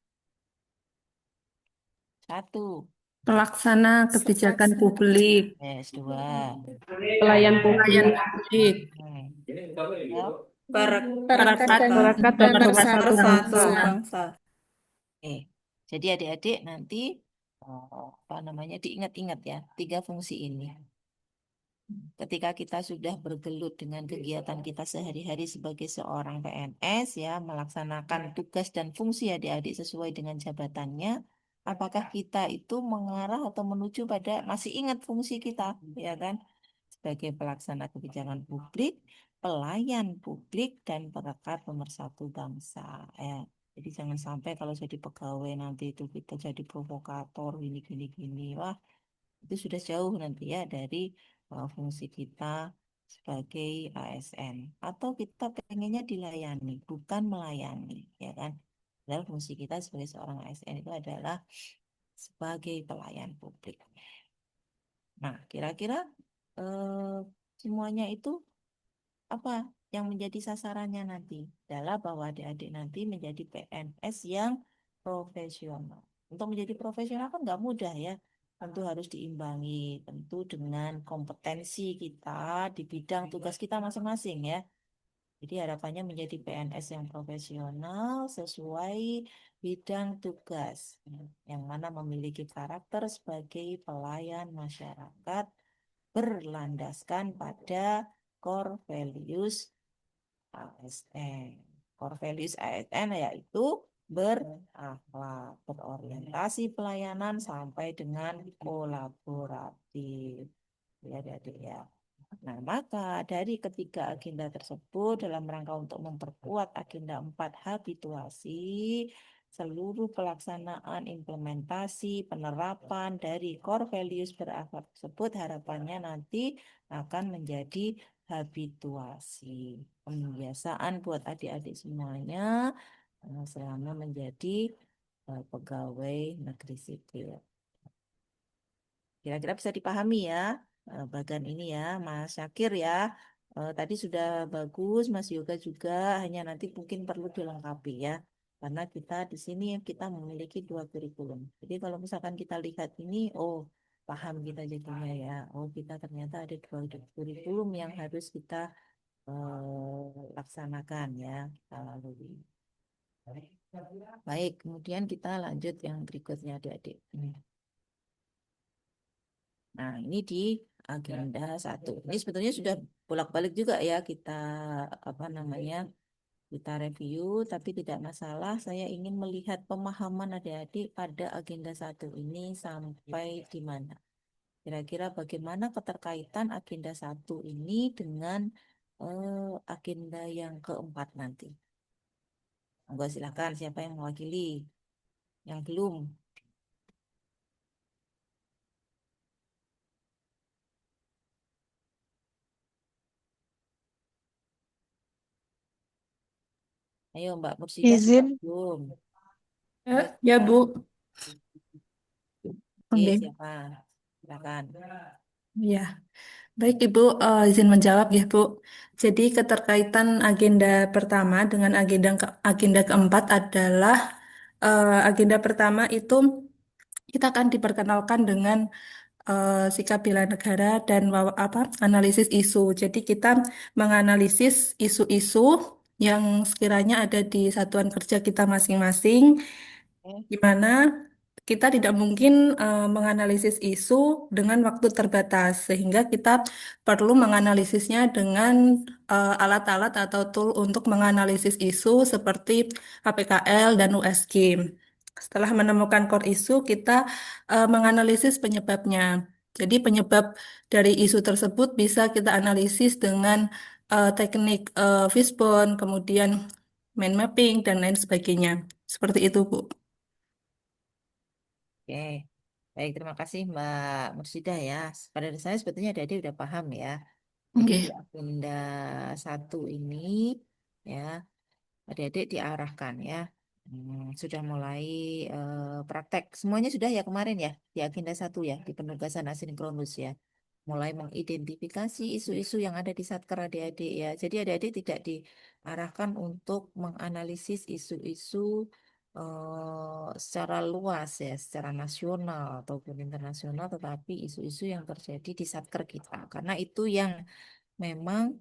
D: 1.
E: Pelaksana kebijakan publik,
D: Yes, 2.
E: pelayan publik,
G: Perangkat dan
E: masyarakat dan
G: pemersatu
E: pemersatu
G: bangsa.
E: bangsa.
D: Oke. Jadi adik-adik nanti apa namanya diingat-ingat ya 3 fungsi ini. Ketika kita sudah bergelut dengan kegiatan kita sehari-hari sebagai seorang PNS ya, melaksanakan tugas dan fungsi adik-adik sesuai dengan jabatannya, apakah kita itu mengarah atau menuju pada masih ingat fungsi kita, ya kan? Sebagai pelaksana kebijakan publik, pelayan publik dan perekat pemersatu bangsa, ya. Jadi jangan sampai kalau jadi pegawai nanti itu kita jadi provokator gini. Wah, itu sudah jauh nanti ya dari fungsi kita sebagai ASN atau kita pengennya dilayani bukan melayani ya kan. Padahal fungsi kita sebagai seorang ASN itu adalah sebagai pelayan publik. Nah, kira-kira semuanya itu apa yang menjadi sasarannya nanti adalah bahwa adik-adik nanti menjadi PNS yang profesional. Untuk menjadi profesional kan nggak mudah ya. Tentu harus diimbangi tentu dengan kompetensi kita di bidang tugas kita masing-masing ya. Jadi harapannya menjadi PNS yang profesional sesuai bidang tugas yang mana memiliki karakter sebagai pelayan masyarakat berlandaskan pada core values ASN. Core values ASN yaitu berakhlak, berorientasi pelayanan sampai dengan kolaboratif. ya adik-adik ya. Nah, maka dari ketiga agenda tersebut dalam rangka untuk memperkuat agenda 4 habituasi, seluruh pelaksanaan implementasi penerapan dari core values berakhlak tersebut harapannya nanti akan menjadi habituasi. Pembiasaan buat adik-adik semuanya selama menjadi pegawai negeri sipil. Kira-kira bisa dipahami ya bagian ini ya, Mas Syakir ya. Tadi sudah bagus, Mas Yoga juga, hanya nanti mungkin perlu dilengkapi ya. Karena kita di sini kita memiliki 2 kurikulum. Jadi kalau misalkan kita lihat ini, oh paham kita jadinya ya. Oh kita ternyata ada 2 kurikulum yang harus kita laksanakan ya, kita lalui. Baik, kemudian kita lanjut yang berikutnya adik-adik. Nah, ini di agenda 1. Ini sebetulnya sudah bolak-balik juga ya kita kita review, tapi tidak masalah. Saya ingin melihat pemahaman adik-adik pada agenda 1 ini sampai di mana. Kira-kira bagaimana keterkaitan agenda 1 ini dengan agenda yang keempat nanti. Monggo silakan siapa yang mewakili? Yang belum. Ayo Mbak Mursidah sudah
J: Izin.
D: belum?
J: Ya, Bu.
D: Oke,
J: Oke.
D: siapa? Silakan.
J: Ya. Baik, Ibu, izin menjawab ya, Bu. Jadi keterkaitan agenda pertama dengan agenda keempat adalah agenda pertama itu kita akan diperkenalkan dengan sikap bela negara dan analisis isu. Jadi kita menganalisis isu-isu yang sekiranya ada di satuan kerja kita masing-masing, di mana kita tidak mungkin menganalisis isu dengan waktu terbatas, sehingga kita perlu menganalisisnya dengan alat-alat atau tool untuk menganalisis isu seperti HPKL dan USG. Setelah menemukan core isu, kita menganalisis penyebabnya. Jadi penyebab dari isu tersebut bisa kita analisis dengan teknik fishbone, kemudian mind mapping, dan lain sebagainya. Seperti itu, Bu.
D: Oke, baik terima kasih Mbak Mursidah ya. Pada dasarnya sebetulnya adik-adik udah paham ya. Jadi
J: Oke.
D: di agenda 1 ini ya adik-adik diarahkan ya. Sudah mulai praktek. Semuanya sudah ya kemarin ya di agenda 1 ya di penugasan asinkronus ya. Mulai mengidentifikasi isu-isu yang ada di satker adik-adik ya. Jadi adik-adik tidak diarahkan untuk menganalisis isu-isu secara luas ya, secara nasional ataupun internasional, tetapi isu-isu yang terjadi di satker kita. Karena itu yang memang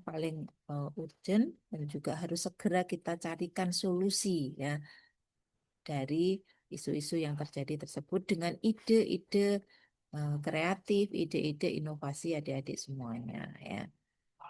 D: paling urgent dan juga harus segera kita carikan solusi ya dari isu-isu yang terjadi tersebut dengan ide-ide kreatif, ide-ide inovasi adik-adik semuanya ya.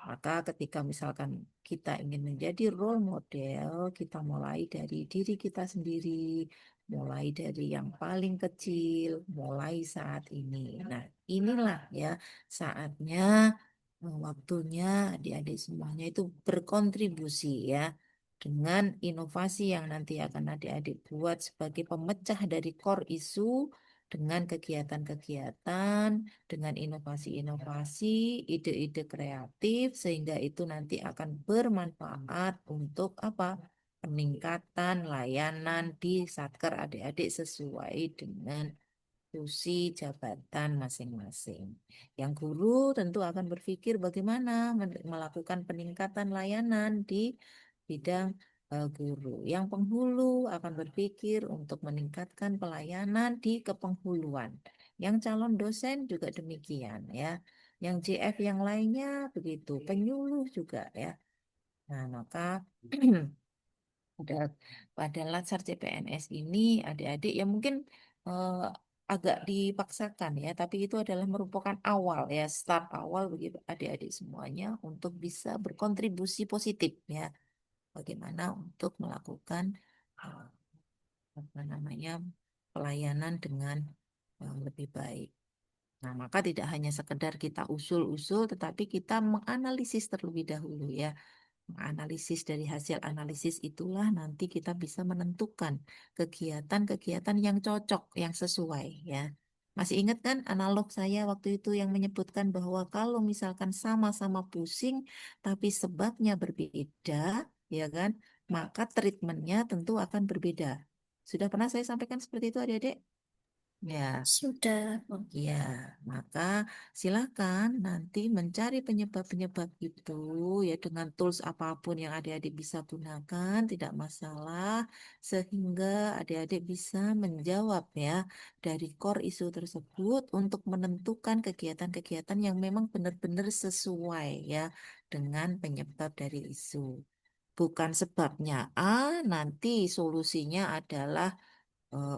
D: Maka ketika misalkan kita ingin menjadi role model, kita mulai dari diri kita sendiri, mulai dari yang paling kecil, mulai saat ini. Nah, inilah ya saatnya, waktunya adik-adik semuanya itu berkontribusi ya dengan inovasi yang nanti akan adik-adik buat sebagai pemecah dari core isu dengan kegiatan-kegiatan, dengan inovasi-inovasi, ide-ide kreatif, sehingga itu nanti akan bermanfaat untuk apa? Peningkatan layanan di satker adik-adik sesuai dengan fungsi jabatan masing-masing. Yang guru tentu akan berpikir bagaimana melakukan peningkatan layanan di bidang guru. Yang penghulu akan berpikir untuk meningkatkan pelayanan di kepenghuluan. Yang calon dosen juga demikian ya. Yang JF yang lainnya begitu, penyuluh juga ya. Nah, maka pada Latsar CPNS ini adik-adik ya mungkin agak dipaksakan ya, tapi itu adalah merupakan awal ya, start awal bagi adik-adik semuanya untuk bisa berkontribusi positif ya. Bagaimana untuk melakukan eh, pelayanan dengan lebih baik. Nah, maka tidak hanya sekedar kita usul-usul, tetapi kita menganalisis terlebih dahulu ya. Menganalisis dari hasil analisis itulah nanti kita bisa menentukan kegiatan-kegiatan yang cocok, yang sesuai ya. Masih ingat kan analog saya waktu itu yang menyebutkan bahwa kalau misalkan sama-sama pusing, tapi sebabnya berbeda, ya kan, maka treatmentnya tentu akan berbeda. Sudah pernah saya sampaikan seperti itu adik-adik? Ya.
G: Sudah, Bu.
D: Ya, maka silakan nanti mencari penyebab-penyebab itu ya dengan tools apapun yang adik-adik bisa gunakan, tidak masalah, sehingga adik-adik bisa menjawab ya dari core isu tersebut untuk menentukan kegiatan-kegiatan yang memang benar-benar sesuai ya dengan penyebab dari isu. Bukan sebabnya A, nanti solusinya adalah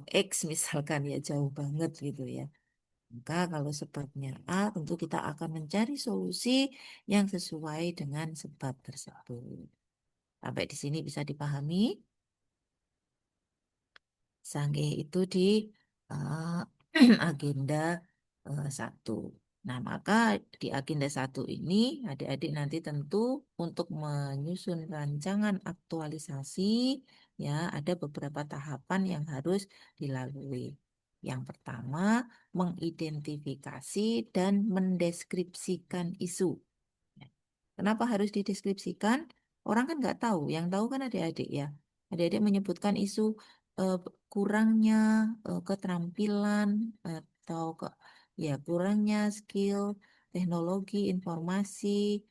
D: X misalkan ya jauh banget gitu ya. Maka kalau sebabnya A, tentu kita akan mencari solusi yang sesuai dengan sebab tersebut. Sampai di sini bisa dipahami? Sange itu di eh, agenda 1. Nah, maka di agenda 1 ini adik-adik nanti tentu untuk menyusun rancangan aktualisasi ya ada beberapa tahapan yang harus dilalui. Yang pertama, mengidentifikasi dan mendeskripsikan isu. Kenapa harus dideskripsikan? Orang kan nggak tahu. Yang tahu kan adik-adik ya. Adik-adik menyebutkan isu eh, kurangnya keterampilan atau ya kurangnya skill teknologi informasi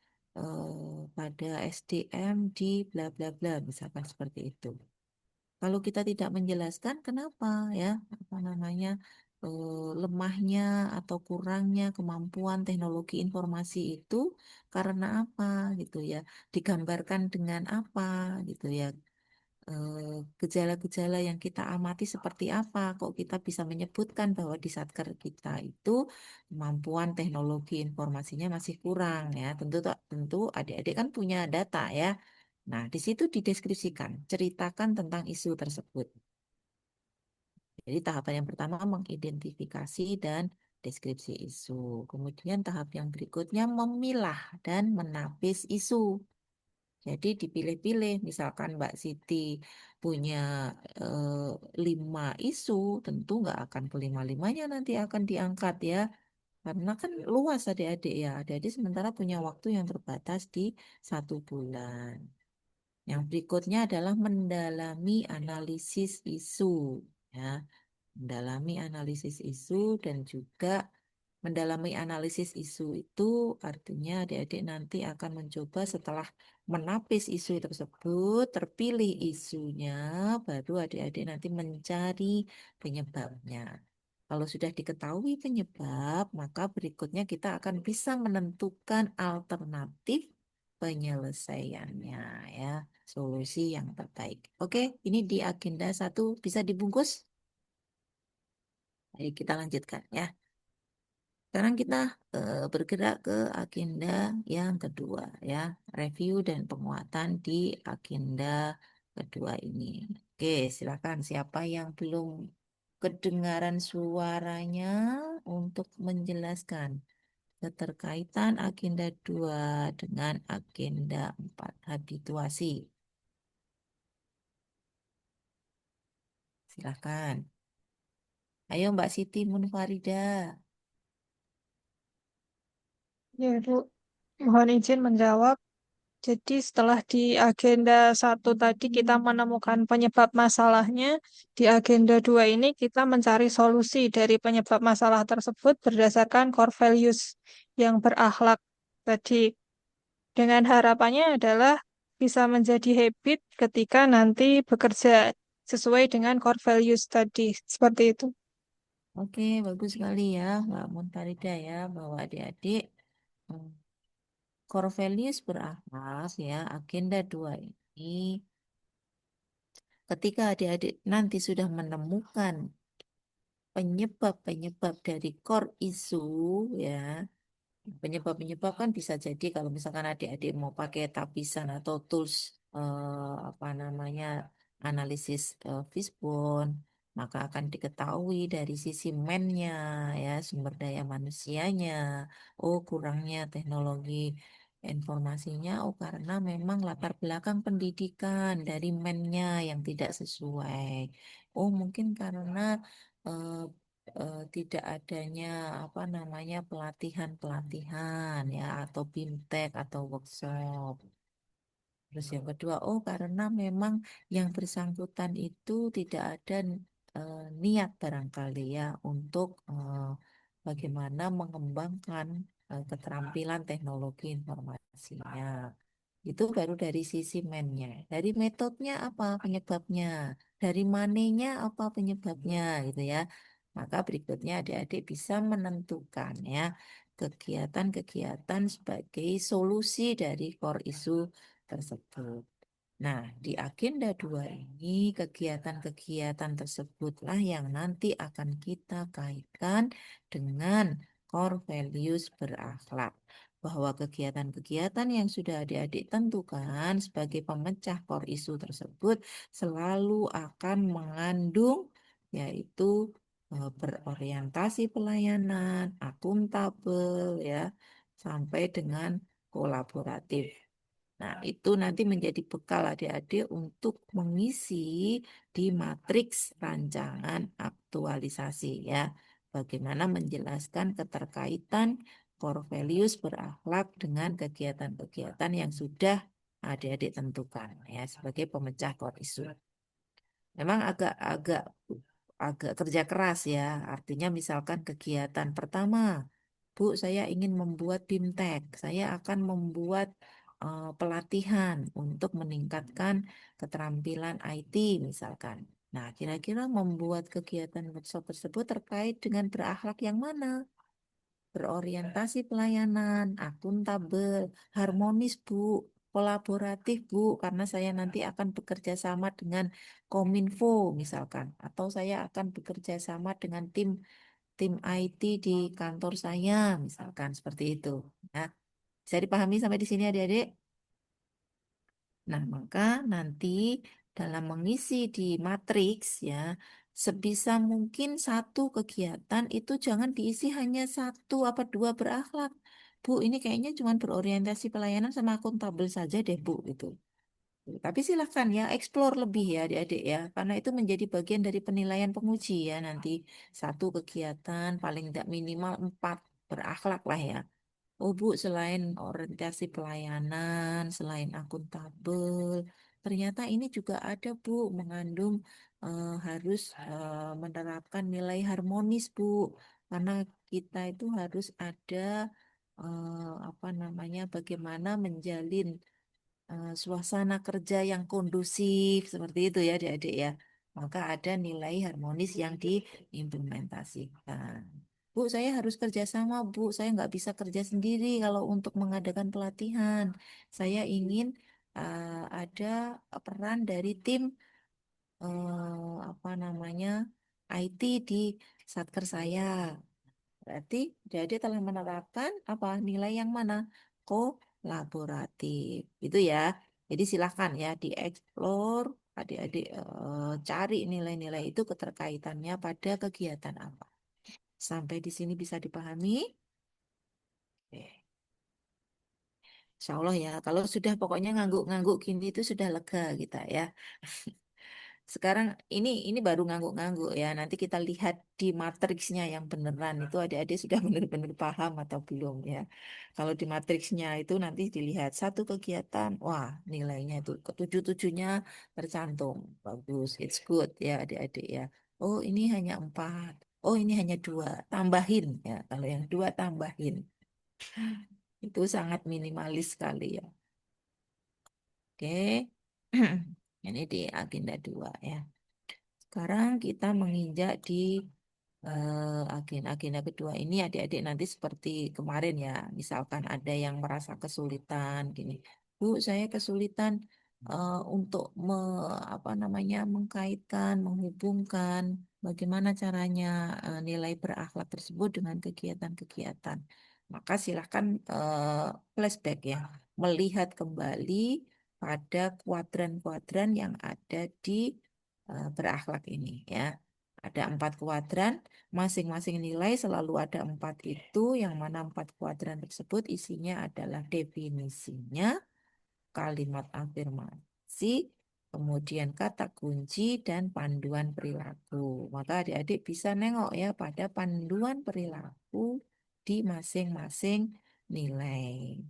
D: pada SDM di bla bla bla misalkan seperti itu. Kalau kita tidak menjelaskan kenapa ya apa namanya lemahnya atau kurangnya kemampuan teknologi informasi itu karena apa gitu ya, digambarkan dengan apa gitu ya, gejala-gejala yang kita amati seperti apa kok kita bisa menyebutkan bahwa di satker kita itu kemampuan teknologi informasinya masih kurang ya, tentu adik-adik kan punya data ya. Nah, di situ dideskripsikan, ceritakan tentang isu tersebut. Jadi tahapan yang pertama mengidentifikasi dan deskripsi isu. Kemudian tahap yang berikutnya memilah dan menapis isu. Jadi dipilih-pilih, misalkan Mbak Siti punya 5 isu, tentu nggak akan kelima-limanya nanti akan diangkat ya. Karena kan luas adik-adik ya. Adik-adik sementara punya waktu yang terbatas di 1 bulan. Yang berikutnya adalah mendalami analisis isu. Ya, mendalami analisis isu dan juga mendalami analisis isu itu artinya adik-adik nanti akan mencoba setelah menapis isu tersebut, terpilih isunya, baru adik-adik nanti mencari penyebabnya. Kalau sudah diketahui penyebab, maka berikutnya kita akan bisa menentukan alternatif penyelesaiannya ya, solusi yang terbaik. Oke, ini di agenda 1 bisa dibungkus. Ayo kita lanjutkan ya. Sekarang kita bergerak ke agenda yang kedua ya, review dan penguatan di agenda kedua ini. Oke, silakan siapa yang belum kedengaran suaranya untuk menjelaskan keterkaitan agenda 2 dengan agenda 4 habituasi. Silakan. Ayo Mbak Siti Munfarida.
K: Ya, Bu. Mohon izin menjawab. Jadi setelah di agenda 1 tadi kita menemukan penyebab masalahnya, di agenda 2 ini kita mencari solusi dari penyebab masalah tersebut berdasarkan core values yang berakhlak. Tadi dengan harapannya adalah bisa menjadi habit ketika nanti bekerja sesuai dengan core values tadi. Seperti itu.
D: Oke, bagus sekali ya Mbak Munfarida ya, bahwa adik-adik hmm, core values berakhlak ya, agenda 2 ini ketika adik-adik nanti sudah menemukan penyebab-penyebab dari core isu ya, penyebab-penyebab kan bisa jadi kalau misalkan adik-adik mau pakai tapisan atau tools apa namanya analisis fishbone maka akan diketahui dari sisi man-nya, ya, sumber daya manusianya. Oh, kurangnya teknologi informasinya, oh karena memang latar belakang pendidikan dari man-nya yang tidak sesuai. Oh, mungkin karena eh, tidak adanya apa namanya pelatihan-pelatihan ya atau BIMTEK atau workshop. Terus yang kedua, oh karena memang yang bersangkutan itu tidak ada niat barangkali ya untuk bagaimana mengembangkan keterampilan teknologi informasinya. Itu baru dari sisi man-nya. Dari metodenya apa penyebabnya? Dari money-nya apa penyebabnya gitu ya. Maka berikutnya adik-adik bisa menentukan ya kegiatan-kegiatan sebagai solusi dari core issue tersebut. Nah, di agenda 2 ini kegiatan-kegiatan tersebutlah yang nanti akan kita kaitkan dengan core values berakhlak. Bahwa kegiatan-kegiatan yang sudah adik-adik tentukan sebagai pemecah core issue tersebut selalu akan mengandung yaitu berorientasi pelayanan, akuntabel ya, sampai dengan kolaboratif. Nah, itu nanti menjadi bekal adik-adik untuk mengisi di matriks rancangan aktualisasi ya. Bagaimana menjelaskan keterkaitan core values berakhlak dengan kegiatan-kegiatan yang sudah adik-adik tentukan ya sebagai pemecah core issue. Memang agak agak kerja keras ya. Artinya misalkan kegiatan pertama, Bu, saya ingin membuat BIMTEK. Saya akan membuat pelatihan untuk meningkatkan keterampilan IT misalkan. Nah, kira-kira membuat kegiatan workshop tersebut terkait dengan berakhlak yang mana? Berorientasi pelayanan, akuntabel, harmonis, Bu, kolaboratif, Bu, karena saya nanti akan bekerja sama dengan Kominfo misalkan, atau saya akan bekerja sama dengan tim tim IT di kantor saya misalkan seperti itu. Nah, bisa dipahami sampai di sini adik-adik? Nah, maka nanti dalam mengisi di matriks ya, sebisa mungkin satu kegiatan itu jangan diisi hanya satu apa dua berakhlak. Bu, ini kayaknya cuma berorientasi pelayanan sama akuntabel saja deh, Bu, gitu. Tapi silahkan ya, explore lebih ya adik-adik ya, karena itu menjadi bagian dari penilaian penguji ya nanti satu kegiatan paling tidak minimal 4 berakhlak lah ya. Oh Bu, selain orientasi pelayanan, selain akuntabel, ternyata ini juga ada Bu, mengandung harus menerapkan nilai harmonis Bu, karena kita itu harus ada apa namanya, bagaimana menjalin suasana kerja yang kondusif seperti itu ya adik-adik ya. Maka ada nilai harmonis yang diimplementasikan. Bu, saya harus kerjasama, Bu. Saya nggak bisa kerja sendiri kalau untuk mengadakan pelatihan. Saya ingin ada peran dari tim apa namanya IT di satker saya. Berarti jadi telah menerapkan apa nilai yang mana? Kolaboratif. Itu ya. Jadi silahkan ya dieksplor, adik-adik cari nilai-nilai itu keterkaitannya pada kegiatan apa. Sampai di sini bisa dipahami? Oke. Insya Allah ya, kalau sudah pokoknya ngangguk-ngangguk gini itu sudah lega kita ya. Sekarang ini baru ngangguk-ngangguk ya. Nanti kita lihat di matriksnya yang beneran itu adik-adik sudah benar-benar paham atau belum ya. Kalau di matriksnya itu nanti dilihat satu kegiatan, wah nilainya itu ketujuh-tujuhnya tercantum. Bagus, it's good ya adik-adik ya. Oh ini hanya 4. Oh ini hanya 2. Tambahin ya. Kalau yang 2 tambahin. Itu sangat minimalis sekali ya. Oke. Ini di agenda 2 ya. Sekarang kita menginjak di agenda kedua ini adik-adik nanti seperti kemarin ya. Misalkan ada yang merasa kesulitan gini. Bu, saya kesulitan untuk apa namanya mengkaitkan, menghubungkan bagaimana caranya nilai berakhlak tersebut dengan kegiatan-kegiatan. Maka silahkan flashback ya, melihat kembali pada kuadran-kuadran yang ada di berakhlak ini ya. Ada 4 kuadran, masing-masing nilai selalu ada 4 itu, yang mana 4 kuadran tersebut isinya adalah definisinya, kalimat afirmasi, kemudian kata kunci, dan panduan perilaku. Maka adik-adik bisa nengok ya pada panduan perilaku di masing-masing nilai.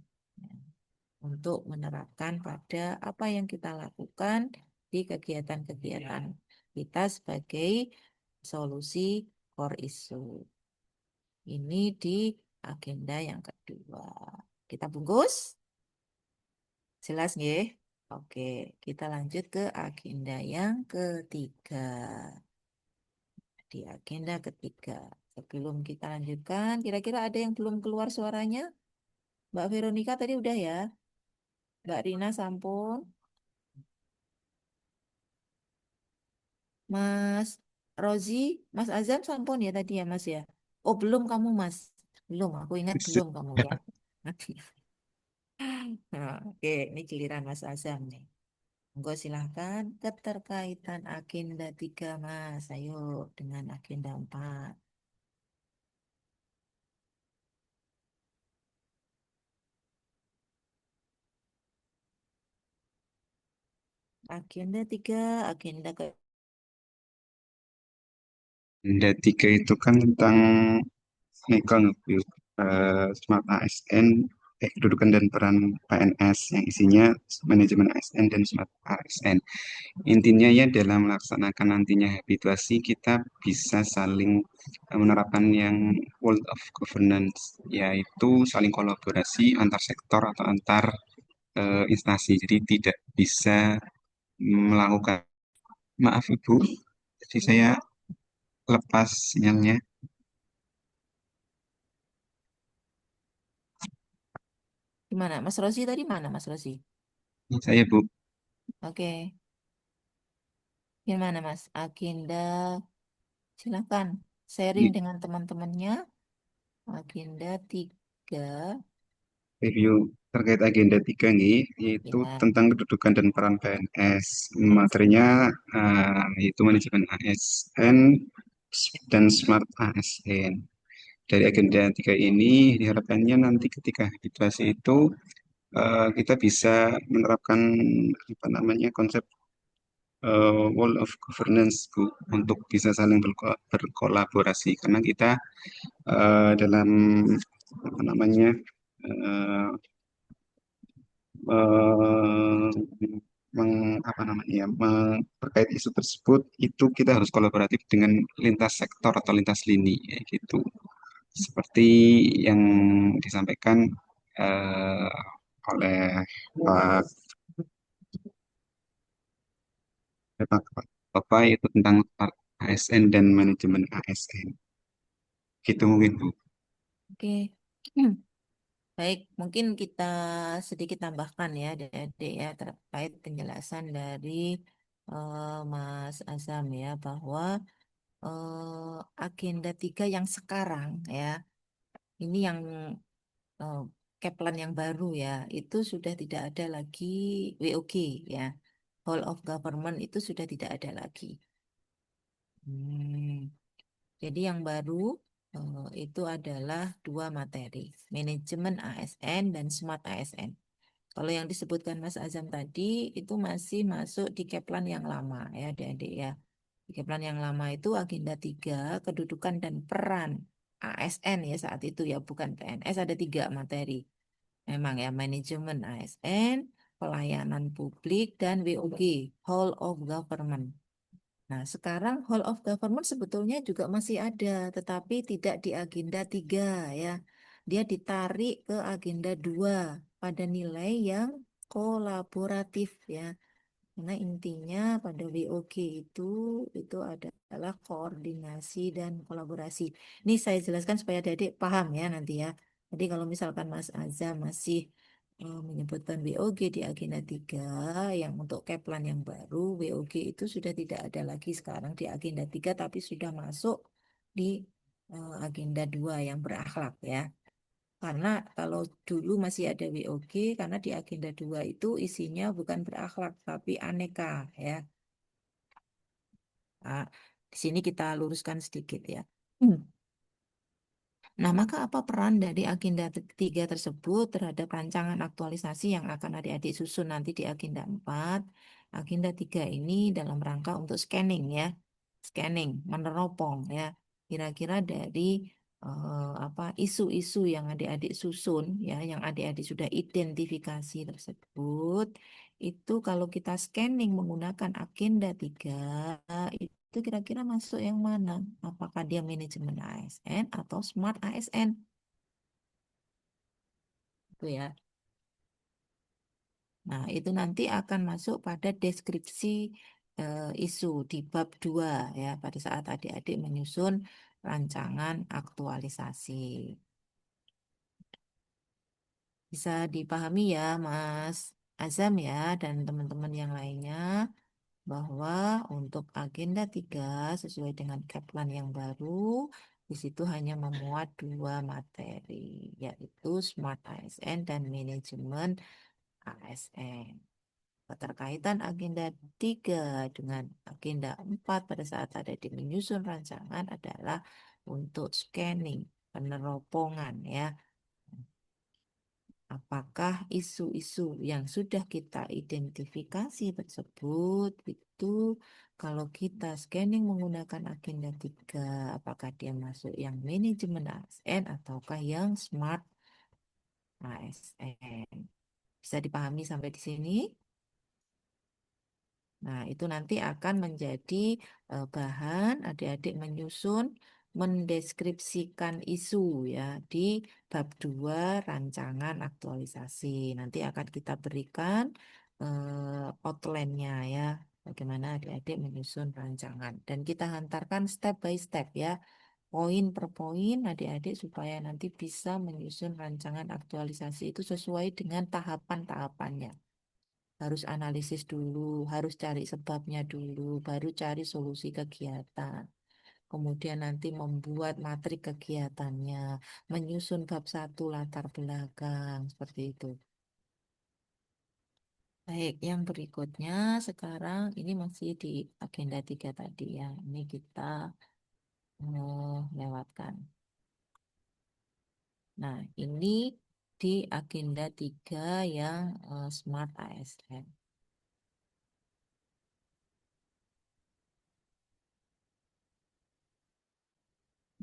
D: Untuk menerapkan pada apa yang kita lakukan di kegiatan-kegiatan kita sebagai solusi core issue. Ini di agenda yang kedua. Kita bungkus? Jelas nggih? Oke, kita lanjut ke agenda yang ketiga. Di agenda ketiga. Sebelum kita lanjutkan, kira-kira ada yang belum keluar suaranya? Mbak Veronica tadi udah ya? Mbak Rina sampun? Mas Rozi, Mas Azam sampun ya tadi ya Mas ya? Oh belum kamu Mas. Belum, aku ingat belum kamu ya. Nah, oke, ini giliran Mas Azam nih. Monggo silahkan keterkaitan agenda 3 Mas. Ayo dengan agenda 4. Agenda 3, agenda ke
C: Agenda 3 itu kan tentang Nikon Smart ASN, kedudukan dan peran PNS yang isinya manajemen ASN dan Smart ASN. Intinya ya dalam melaksanakan nantinya habituasi kita bisa saling menerapkan yang world of governance, yaitu saling kolaborasi antar sektor atau antar instansi. Jadi tidak bisa melakukan, maaf Ibu, jadi saya lepas sinyalnya.
D: gimana? Mas Rozi tadi mana Mas Rozi?
C: Ini saya Bu.
D: Oke, gimana Mas? Agenda, silakan sharing
C: Ini
D: dengan teman-temannya. Agenda 3,
C: review terkait agenda 3 nih, yaitu
D: ya.
C: tentang kedudukan dan peran PNS. Materinya yaitu manajemen ASN dan smart ASN. Dari agenda 3 ini diharapkannya nanti ketika habituasi itu kita bisa menerapkan apa namanya konsep wall of governance Bu, untuk bisa saling berkolaborasi karena kita dalam apa namanya eh, eh, apa namanya ya, terkait isu tersebut itu kita harus kolaboratif dengan lintas sektor atau lintas lini ya, gitu. Seperti yang disampaikan eh, oleh Pak Bapak itu tentang ASN dan manajemen ASN. Gitu mungkin Bu.
D: Oke. Baik, mungkin kita sedikit tambahkan ya, adik-adik ya, terkait penjelasan dari Mas Azam ya, bahwa agenda 3 yang sekarang ya, ini yang eh, Keplan yang baru ya, itu sudah tidak ada lagi WOG ya, Whole of Government itu sudah tidak ada lagi. Hmm. Jadi yang baru itu adalah 2 materi, manajemen ASN dan smart ASN. Kalau yang disebutkan Mas Azam tadi itu masih masuk di Keplan yang lama ya adik-adik ya. Di Keplan yang lama itu agenda 3, kedudukan dan peran ASN ya saat itu ya, bukan PNS, ada 3 materi. Memang ya, manajemen ASN, pelayanan publik, dan WOG, Whole of Government. Nah, sekarang whole of government sebetulnya juga masih ada, tetapi tidak di agenda 3 ya. Dia ditarik ke agenda 2 pada nilai yang kolaboratif ya. Karena intinya pada WOG itu adalah koordinasi dan kolaborasi. Ini saya jelaskan supaya adik-adik paham ya nanti ya. Jadi kalau misalkan Mas Azam masih menyebutkan WOG di agenda 3 yang untuk Keplan yang baru, WOG itu sudah tidak ada lagi sekarang di agenda 3 tapi sudah masuk di agenda 2 yang berakhlak ya. Karena kalau dulu masih ada WOG, karena di agenda 2 itu isinya bukan berakhlak, tapi aneka ya. Nah, Di sini kita luruskan sedikit ya. Hmm. Nah, maka apa peran dari agenda tiga tersebut terhadap rancangan aktualisasi yang akan adik-adik susun nanti di agenda 4? Agenda 3 ini dalam rangka untuk scanning ya. Scanning, meneropong ya. Kira-kira dari apa isu-isu yang adik-adik susun ya, yang adik-adik sudah identifikasi tersebut, itu kalau kita scanning menggunakan agenda 3 itu kira-kira masuk yang mana? Apakah dia manajemen ASN atau smart ASN? Itu ya. Nah, itu nanti akan masuk pada deskripsi isu di bab 2 ya, pada saat adik-adik menyusun rancangan aktualisasi. Bisa dipahami ya, Mas Azam ya, dan teman-teman yang lainnya, bahwa untuk agenda 3 sesuai dengan Keplan yang baru, di situ hanya memuat 2 materi, yaitu Smart ASN dan Manajemen ASN. Keterkaitan agenda 3 dengan agenda 4 pada saat ada di menyusun rancangan adalah untuk scanning, peneropongan ya. Apakah isu-isu yang sudah kita identifikasi tersebut itu kalau kita scanning menggunakan agenda 3, apakah dia masuk yang manajemen ASN ataukah yang smart ASN? Bisa dipahami sampai di sini? Nah, itu nanti akan menjadi bahan adik-adik menyusun, mendeskripsikan isu ya di bab 2 rancangan aktualisasi. Nanti akan kita berikan outline-nya ya, bagaimana adik-adik menyusun rancangan. Dan kita hantarkan step by step ya, poin per poin adik-adik supaya nanti bisa menyusun rancangan aktualisasi itu sesuai dengan tahapan-tahapannya. Harus analisis dulu, harus cari sebabnya dulu, baru cari solusi kegiatan. Kemudian nanti membuat matrik kegiatannya, menyusun bab 1 latar belakang, seperti itu. Baik, yang berikutnya sekarang ini masih di agenda 3 tadi ya. Ini kita lewatkan. Nah, ini di agenda 3 yang Smart ASN.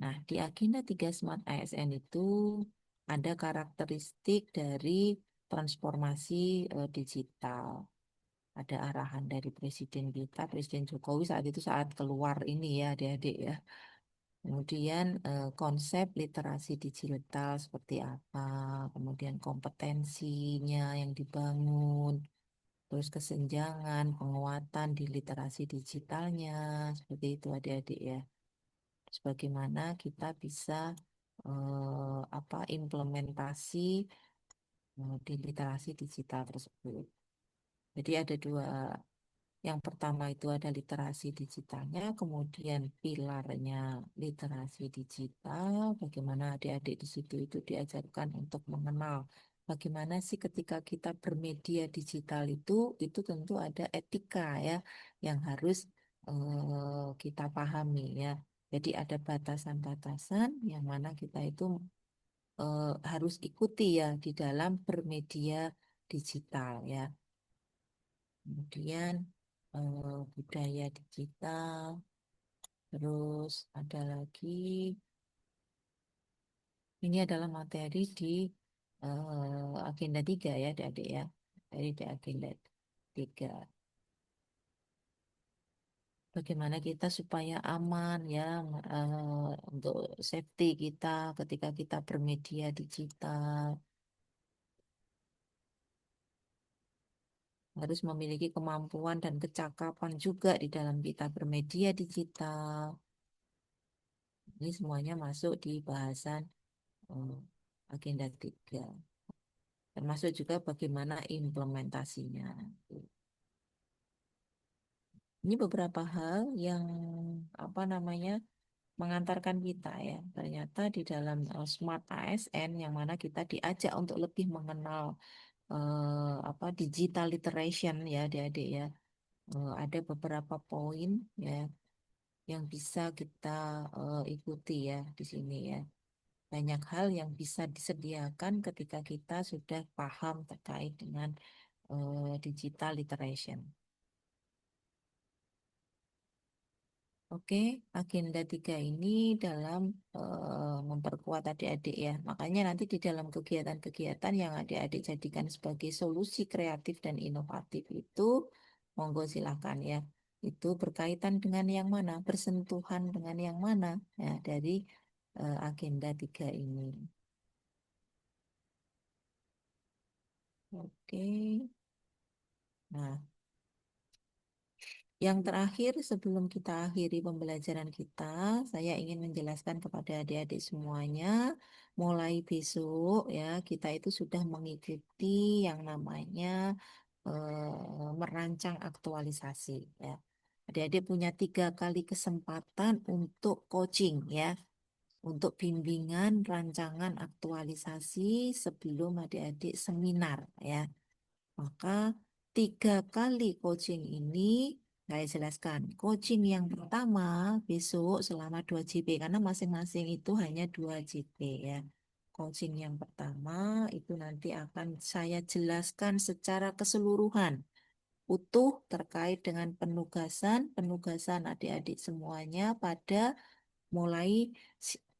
D: Nah, di agenda 3 Smart ASN itu ada karakteristik dari transformasi digital. Ada arahan dari Presiden kita, Presiden Jokowi saat itu saat keluar ini ya adik-adik ya. Kemudian konsep literasi digital seperti apa, kemudian kompetensinya yang dibangun, terus kesenjangan, penguatan di literasi digitalnya, seperti itu adik-adik ya. Terus bagaimana kita bisa implementasi di literasi digital tersebut. Jadi ada 2. Yang pertama itu ada literasi digitalnya, kemudian pilarnya literasi digital, bagaimana adik-adik di situ itu diajarkan untuk mengenal bagaimana sih ketika kita bermedia digital itu tentu ada etika ya yang harus kita pahami ya. Jadi ada batasan-batasan yang mana kita itu harus ikuti ya di dalam bermedia digital ya. Kemudian budaya digital, terus ada lagi, ini adalah materi di agenda 3 ya adik-adik ya, materi di agenda 3. Bagaimana kita supaya aman ya untuk safety kita ketika kita bermedia digital. Harus memiliki kemampuan dan kecakapan juga di dalam kita bermedia digital. Ini semuanya masuk di bahasan agenda 3. Termasuk juga bagaimana implementasinya. Ini beberapa hal yang mengantarkan kita ya. Ternyata di dalam Smart ASN yang mana kita diajak untuk lebih mengenal digital literation ya adik-adik ya. Ada beberapa poin ya yang bisa kita ikuti ya di sini ya. Banyak hal yang bisa disediakan ketika kita sudah paham terkait dengan digital literation. Oke, agenda 3 ini dalam memperkuat adik-adik ya. Makanya nanti di dalam kegiatan-kegiatan yang adik-adik jadikan sebagai solusi kreatif dan inovatif itu, monggo silakan ya. Itu berkaitan dengan yang mana, bersentuhan dengan yang mana ya dari agenda 3 ini. Oke. Nah, yang terakhir, sebelum kita akhiri pembelajaran kita, saya ingin menjelaskan kepada adik-adik semuanya, mulai besok ya, kita itu sudah mengikuti yang namanya merancang aktualisasi ya. Adik-adik punya 3 kali kesempatan untuk coaching ya, untuk bimbingan rancangan aktualisasi sebelum adik-adik seminar ya. Maka 3 kali coaching ini saya jelaskan. Coaching yang pertama besok selama 2 JP karena masing-masing itu hanya 2 JP ya. Coaching yang pertama itu nanti akan saya jelaskan secara keseluruhan utuh terkait dengan penugasan adik-adik semuanya pada mulai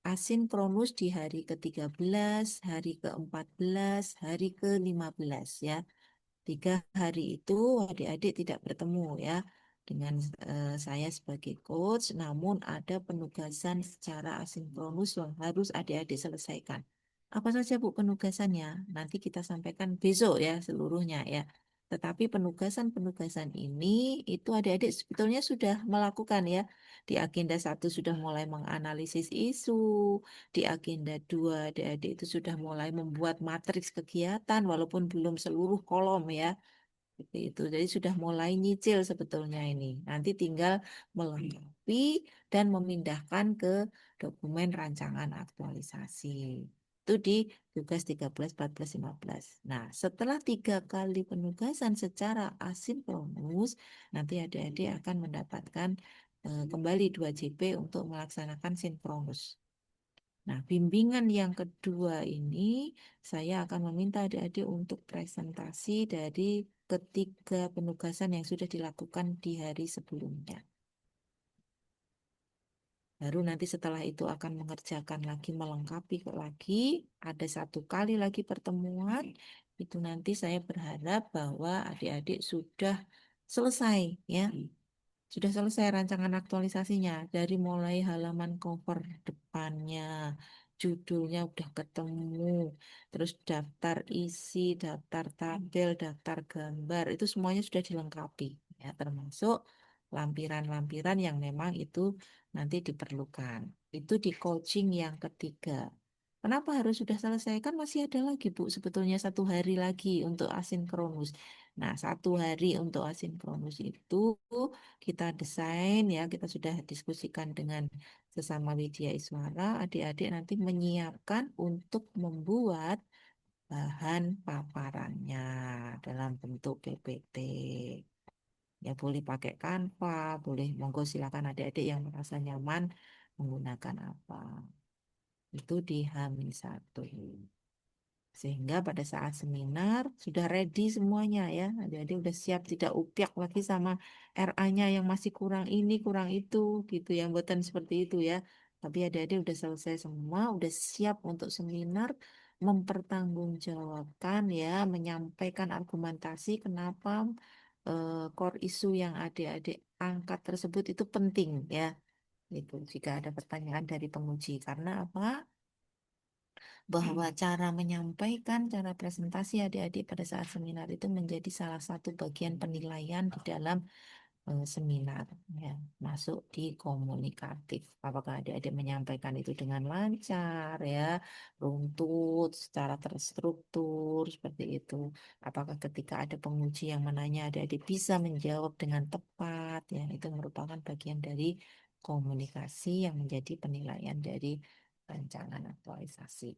D: asinkronus di hari ke-13, hari ke-14, hari ke-15 ya. 3 hari itu adik-adik tidak bertemu ya dengan saya sebagai coach, namun ada penugasan secara asinkronus yang harus adik-adik selesaikan. Apa saja Bu penugasannya? Nanti kita sampaikan besok ya seluruhnya ya. Tetapi penugasan-penugasan ini itu adik-adik sebetulnya sudah melakukan ya. Di agenda 1 sudah mulai menganalisis isu, di agenda 2 adik-adik itu sudah mulai membuat matriks kegiatan walaupun belum seluruh kolom ya. Seperti itu. Jadi sudah mulai nyicil sebetulnya ini. Nanti tinggal melengkapi dan memindahkan ke dokumen rancangan aktualisasi. Itu di tugas 13, 14, 15. Nah, setelah 3 kali penugasan secara asinkronus, nanti adik-adik akan mendapatkan kembali 2 JP untuk melaksanakan sinkronus. Nah, bimbingan yang kedua ini saya akan meminta adik-adik untuk presentasi dari ketiga penugasan yang sudah dilakukan di hari sebelumnya. Baru nanti setelah itu akan mengerjakan lagi, melengkapi lagi. Ada 1 kali lagi pertemuan. Itu nanti saya berharap bahwa adik-adik sudah selesai ya. Sudah selesai rancangan aktualisasinya dari mulai halaman cover depannya, judulnya udah ketemu, terus daftar isi, daftar tabel, daftar gambar, itu semuanya sudah dilengkapi ya, termasuk lampiran-lampiran yang memang itu nanti diperlukan. Itu di coaching yang ketiga. Kenapa harus sudah selesai? Kan masih ada lagi, Bu, sebetulnya 1 hari lagi untuk asinkronus. Nah, 1 hari untuk asinkronus itu kita desain ya, kita sudah diskusikan dengan sesama Widya Iswara, adik-adik nanti menyiapkan untuk membuat bahan paparannya dalam bentuk PPT. Ya boleh pakai Canva, boleh monggo silakan adik-adik yang merasa nyaman menggunakan apa. Itu di H-1. Sehingga pada saat seminar sudah ready semuanya ya. Jadi udah siap, tidak upiak lagi sama RA-nya yang masih kurang ini, kurang itu gitu yang buatan seperti itu ya. Tapi adik-adik udah selesai semua, udah siap untuk seminar mempertanggungjawabkan ya, menyampaikan argumentasi kenapa core isu yang adik-adik angkat tersebut itu penting ya. Itu jika ada pertanyaan dari penguji karena apa? Bahwa cara menyampaikan, cara presentasi adik-adik pada saat seminar itu menjadi salah satu bagian penilaian di dalam seminar, ya, masuk di komunikatif. Apakah adik-adik menyampaikan itu dengan lancar, ya, runtut, secara terstruktur, seperti itu. Apakah ketika ada penguji yang menanya adik-adik bisa menjawab dengan tepat, ya, itu merupakan bagian dari komunikasi yang menjadi penilaian dari rancangan aktualisasi.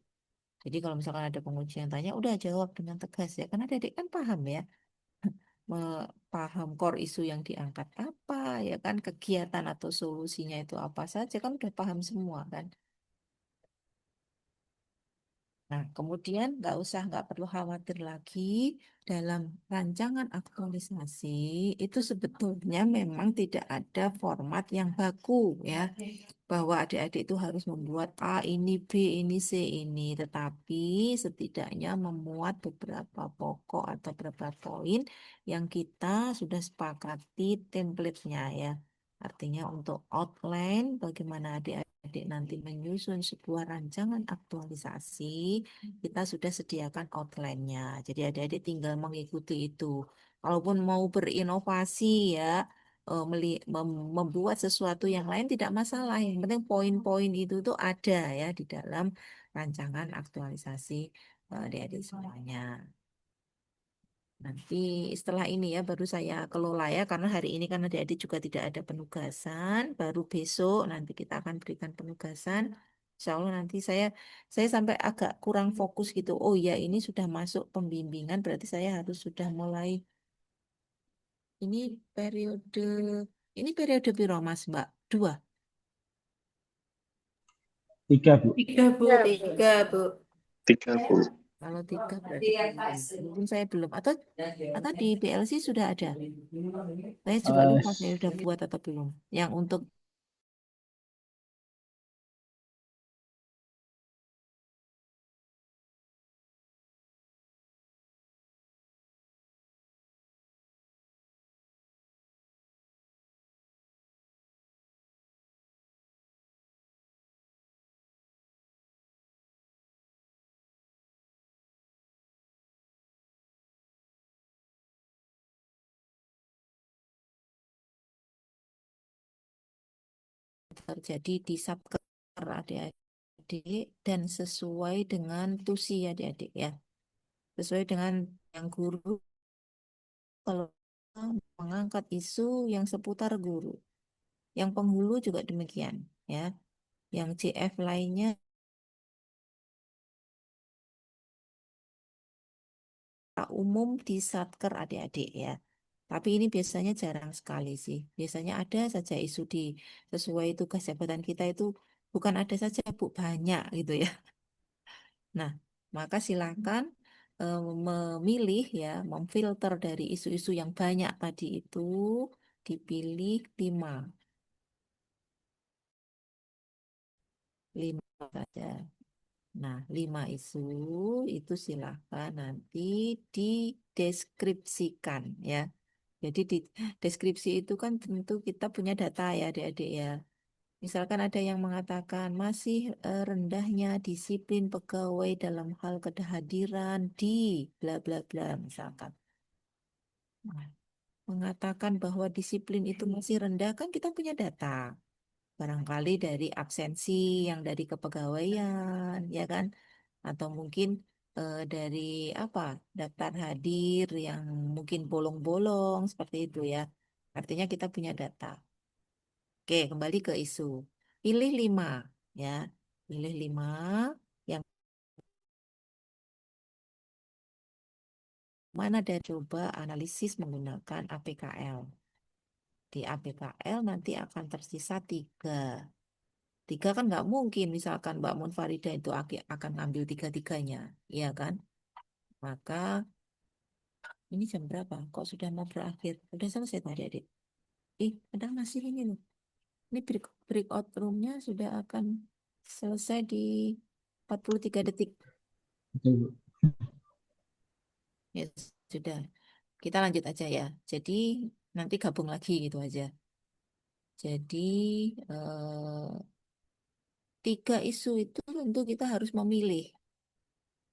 D: Jadi kalau misalkan ada penguji yang tanya, udah jawab dengan tegas ya, karena adik-adik kan paham ya. paham core isu yang diangkat apa, ya kan, kegiatan atau solusinya itu apa saja, kan udah paham semua kan. Nah, kemudian nggak perlu khawatir lagi dalam rancangan aktualisasi itu sebetulnya memang tidak ada format yang baku ya, bahwa adik-adik itu harus membuat A ini, B ini, C ini, tetapi setidaknya memuat beberapa pokok atau beberapa poin yang kita sudah sepakati template-nya ya. Artinya untuk outline bagaimana adik-adik nanti menyusun sebuah rancangan aktualisasi, kita sudah sediakan outline-nya. Jadi adik-adik tinggal mengikuti itu. Kalaupun mau berinovasi ya, membuat sesuatu yang lain tidak masalah. Yang penting poin-poin itu tuh ada ya di dalam rancangan aktualisasi adik-adik semuanya. Nanti setelah ini ya baru saya kelola ya, karena hari ini kan adik-adik juga tidak ada penugasan, baru besok nanti kita akan berikan penugasan. Insya Allah nanti saya sampai agak kurang fokus gitu. Oh ya, ini sudah masuk pembimbingan, berarti saya harus sudah mulai. Ini periode ini periode piro Mas Mbak? 2.
B: 3, Bu.
J: Tiga, Bu. Tiga, Bu.
C: 3, Bu.
D: Kalau 3 berarti mungkin saya belum, atau di PLC sudah ada. Saya juga
B: Eh,
D: lupa saya sudah buat atau belum. Yang untuk terjadi di Satker adik-adik dan sesuai dengan tusi adik-adik ya. Sesuai dengan yang guru kalau mengangkat isu yang seputar guru. Yang penghulu juga demikian ya. Yang CF lainnya umum di Satker adik-adik ya. Tapi ini biasanya jarang sekali sih. Biasanya ada saja isu di sesuai tugas jabatan kita itu, bukan ada saja Bu, banyak gitu ya. Nah, maka silakan memilih ya, memfilter dari isu-isu yang banyak tadi itu, dipilih 5. 5 saja. Nah, 5 isu itu silahkan nanti dideskripsikan ya. Jadi di deskripsi itu kan tentu kita punya data ya adik-adik ya. Misalkan ada yang mengatakan masih rendahnya disiplin pegawai dalam hal kehadiran di bla bla bla misalkan. Nah, mengatakan bahwa disiplin itu masih rendah kan kita punya data. Barangkali dari absensi yang dari kepegawaian, ya kan? Atau mungkin dari apa? Daftar hadir yang mungkin bolong-bolong seperti itu ya. Artinya kita punya data. Oke, kembali ke isu. Pilih 5 ya. Pilih 5 yang mana dari coba analisis menggunakan APKL. Di APKL nanti akan tersisa 3. 3 kan nggak mungkin misalkan Mbak Munfarida itu akan ngambil 3-tiganya, iya kan? Maka ini jam berapa? Kok sudah mau berakhir? Sudah selesai tadi adik. Padahal masih ini loh. Ini breakout roomnya sudah akan selesai di 43 detik.
B: Betul, Bu.
D: Ya sudah. Kita lanjut aja ya. Jadi nanti gabung lagi gitu aja. Jadi 3 isu itu tentu kita harus memilih.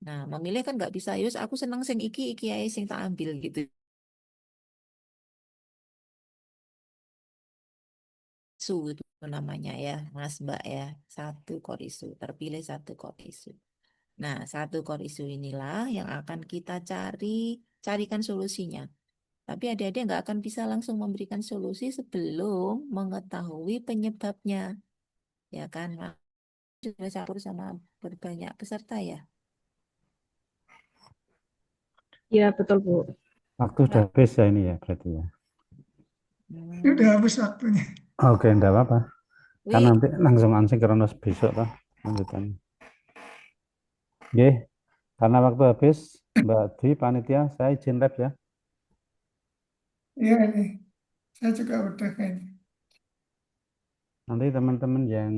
D: Nah, memilih kan nggak bisa, yus aku senang sing iki ae sing tak ambil gitu. Isu itu namanya ya, Mas Mbak ya. 1 core isu, terpilih 1 core isu. Nah, 1 core isu inilah yang akan kita carikan solusinya. Tapi adik-adik nggak akan bisa langsung memberikan solusi sebelum mengetahui penyebabnya. Ya kan, sudah campur sama berbanyak peserta ya.
E: Iya, betul, Bu.
L: Waktu sudah habis ya ini ya berarti ya.
M: Udah habis waktunya.
L: Oke, enggak apa-apa. Kan
D: Wi,
L: nanti langsung asinkronus besok lah lanjutannya. Oke, karena waktu habis, Mbak Dwi, panitia, saya izin lab ya.
M: Iya ini. Saya juga udah kayaknya.
L: Nanti teman-teman yang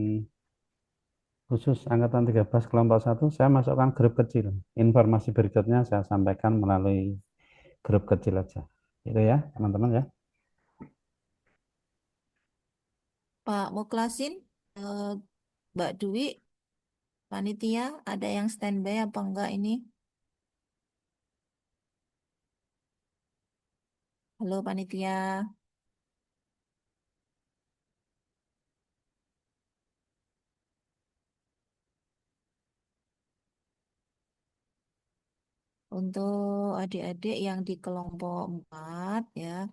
L: khusus angkatan 13 kelompok 1, saya masukkan grup kecil. Informasi berikutnya saya sampaikan melalui grup kecil aja. Itu ya, teman-teman ya.
D: Pak Muklasin, Mbak Dwi, panitia, ada yang standby apa enggak ini? Halo panitia. Untuk adik-adik yang di kelompok 4 ya.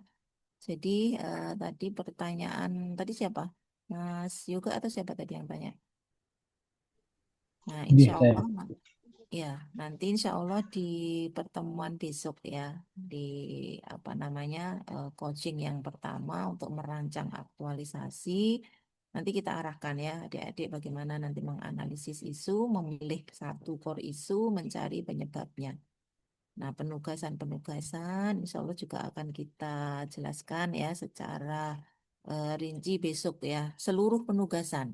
D: Jadi tadi pertanyaan tadi siapa? Mas Yoga atau siapa tadi yang tanya? Nah,
B: Ini
D: insya
B: saya.
D: Allah, ya nanti insya Allah di pertemuan besok ya, di apa namanya coaching yang pertama untuk merancang aktualisasi. Nanti kita arahkan ya adik-adik bagaimana nanti menganalisis isu, memilih satu core isu, mencari penyebabnya. Nah, penugasan-penugasan insya Allah juga akan kita jelaskan ya secara rinci besok ya. Seluruh penugasan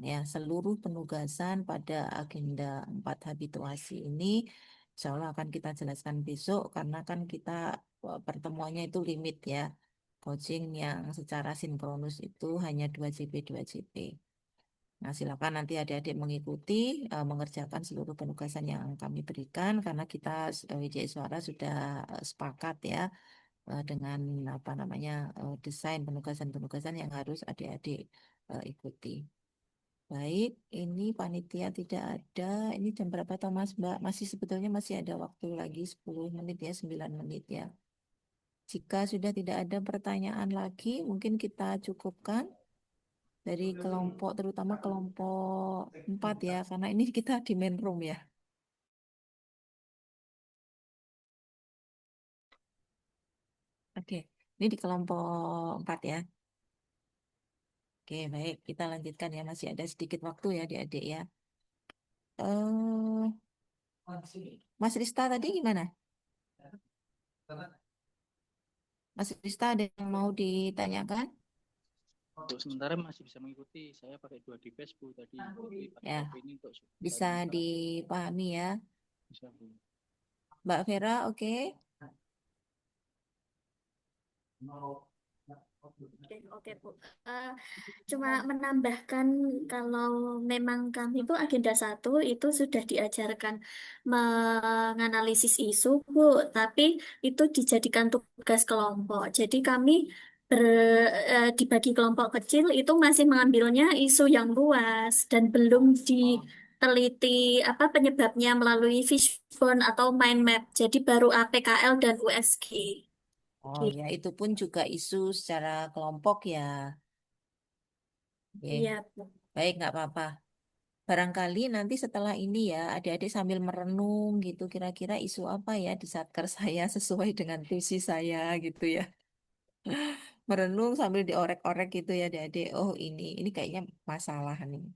D: pada agenda 4 habituasi ini insya Allah akan kita jelaskan besok karena kan kita pertemuannya itu limit ya. Coaching yang secara sinkronus itu hanya 2 JP, 2 JP. Nah, silakan nanti adik-adik mengikuti, mengerjakan seluruh penugasan yang kami berikan karena kita WJI Suara sudah sepakat ya dengan apa namanya desain penugasan-penugasan yang harus adik-adik ikuti. Baik, ini panitia tidak ada. Ini jam berapa Thomas, Mbak? Sebetulnya masih ada waktu lagi 10 menit ya, 9 menit ya. Jika sudah tidak ada pertanyaan lagi, mungkin kita cukupkan dari kelompok, terutama kelompok 4 ya, karena ini kita di main room ya. Oke, ini di kelompok 4 ya. Oke, baik, kita lanjutkan ya, masih ada sedikit waktu ya adik-adik ya. eh Mas Rista tadi gimana? Mas Rista ada yang mau ditanyakan?
F: Untuk sementara masih bisa mengikuti. Saya pakai 2 device Bu tadi.
D: Ya,
F: Ini untuk
D: bisa dipahami ya.
F: bisa Bu.
D: Mbak Vera, oke.
G: Oke, Bu. Cuma menambahkan kalau memang kami itu agenda 1 itu sudah diajarkan menganalisis isu, Bu, tapi itu dijadikan tugas kelompok. Jadi kami dibagi kelompok kecil itu masih mengambilnya isu yang luas dan belum diteliti apa penyebabnya melalui fishbone atau mind map. Jadi baru APKL dan USG.
D: Oh ya, itu pun juga isu secara kelompok ya. Oke.
G: Iya, Bu.
D: Baik, nggak apa-apa. Barangkali nanti setelah ini ya, adik-adik sambil merenung gitu, kira-kira isu apa ya di satker saya sesuai dengan visi saya gitu ya. Merenung sambil diorek-orek gitu ya adik-adik. Oh ini kayaknya masalah nih.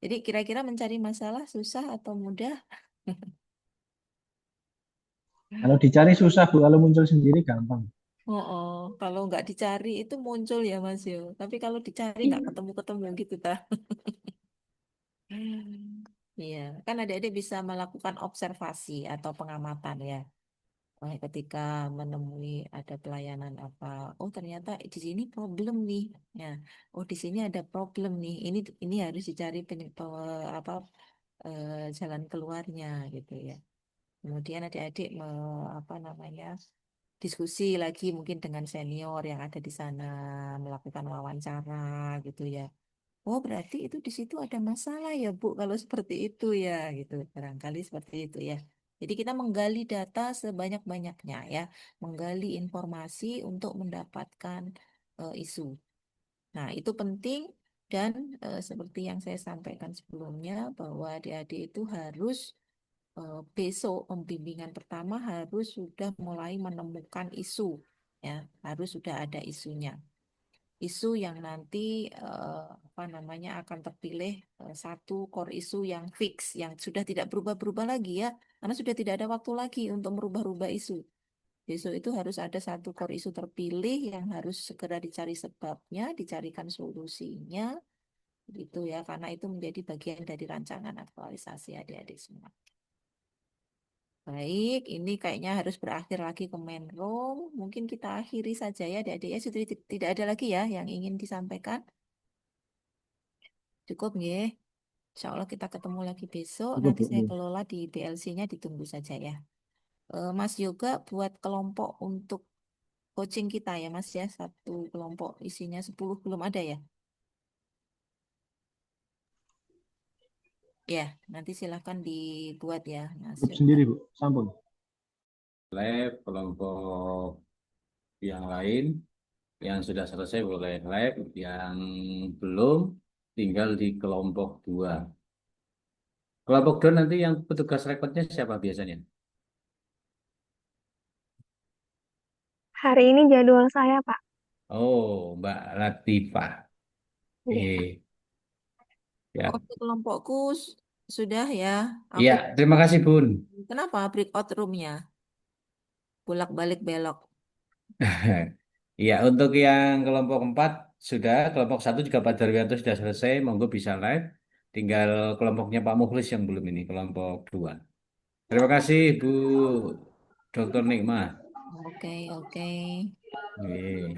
D: Jadi kira-kira mencari masalah susah atau mudah?
B: Kalau dicari susah, Bu. Kalau muncul sendiri gampang.
D: Oh, kalau nggak dicari itu muncul ya Mas Yo. Tapi kalau dicari nggak ketemu-ketemu gitu ta. Iya, kan adik-adik bisa melakukan observasi atau pengamatan ya. Ketika menemui ada pelayanan apa, oh ternyata di sini problem nih. Ya, oh di sini ada problem nih. Ini harus dicari apa jalan keluarnya gitu ya. Kemudian adik-adik apa namanya diskusi lagi mungkin dengan senior yang ada di sana, melakukan wawancara gitu ya. Oh, berarti itu di situ ada masalah ya, Bu, kalau seperti itu ya, gitu. Barangkali seperti itu ya. Jadi kita menggali data sebanyak-banyaknya ya, menggali informasi untuk mendapatkan isu. Nah, itu penting dan seperti yang saya sampaikan sebelumnya bahwa adik-adik itu harus besok pembimbingan pertama harus sudah mulai menemukan isu ya harus sudah ada isunya. Isu yang nanti apa namanya akan terpilih satu core isu yang fix, yang sudah tidak berubah-berubah lagi ya, karena sudah tidak ada waktu lagi untuk merubah-rubah isu. Besok itu harus ada satu core isu terpilih yang harus segera dicari sebabnya, dicarikan solusinya, gitu ya, karena itu menjadi bagian dari rancangan aktualisasi adik-adik semua. Baik, ini kayaknya harus berakhir lagi ke main room. Mungkin kita akhiri saja ya, adik-adik ya. Sudah tidak ada lagi ya yang ingin disampaikan. Cukup nggih. Insya Allah kita ketemu lagi besok.
B: Cukup,
D: Nanti
B: Bu.
D: saya kelola di DLC-nya, ditunggu saja ya. Mas Yoga buat kelompok untuk coaching kita ya Mas ya. Satu kelompok isinya 10 belum ada ya? Ya, nanti silahkan dibuat ya Mas
B: Cukup
D: Yoga.
B: sendiri, Bu. Sampun.
A: Lab, kelompok yang lain yang sudah selesai boleh lab, yang belum tinggal di kelompok 2. Kelompok 2 nanti yang petugas rekodnya siapa biasanya?
N: Hari ini jadwal saya, Pak.
A: Oh, Mbak Latifah.
N: Iya.
A: Ya.
D: Oh, kelompokku sudah ya.
A: Iya, terima kasih Bun.
D: Kenapa breakout room-nya? Bolak-balik belok.
A: Iya, untuk yang kelompok 4 sudah, kelompok 1 juga Pak Darwianto sudah selesai, monggo bisa live. Tinggal kelompoknya Pak Mukhlis yang belum ini, kelompok 2. Terima kasih Bu Dr. Nikmah.
D: Oke, oke.
A: Iya.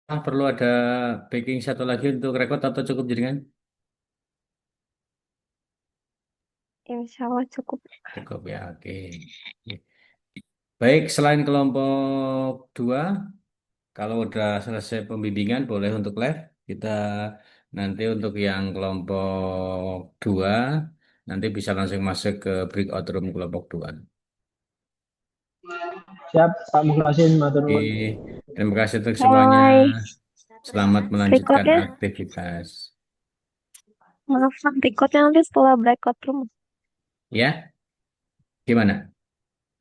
A: Perlu ada backing satu lagi untuk record atau cukup jaringan?
N: Insya Allah cukup.
A: Cukup ya, oke. Baik, selain kelompok 2, kalau udah selesai pembimbingan boleh untuk live. Kita nanti untuk yang kelompok 2 nanti bisa langsung masuk ke breakout room kelompok 2.
B: Siap, Pak Mukhlasin, matur nuwun.
A: Oke, terima kasih untuk semuanya. Selamat melanjutkan
N: Berikutnya.
A: aktivitas.
N: Maaf, Pak. Berikutnya nanti setelah breakout room.
A: Ya, gimana?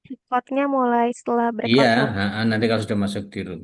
N: Breakoutnya mulai setelah
A: Iya,
N: breakout room.
A: nanti kalau sudah masuk di room.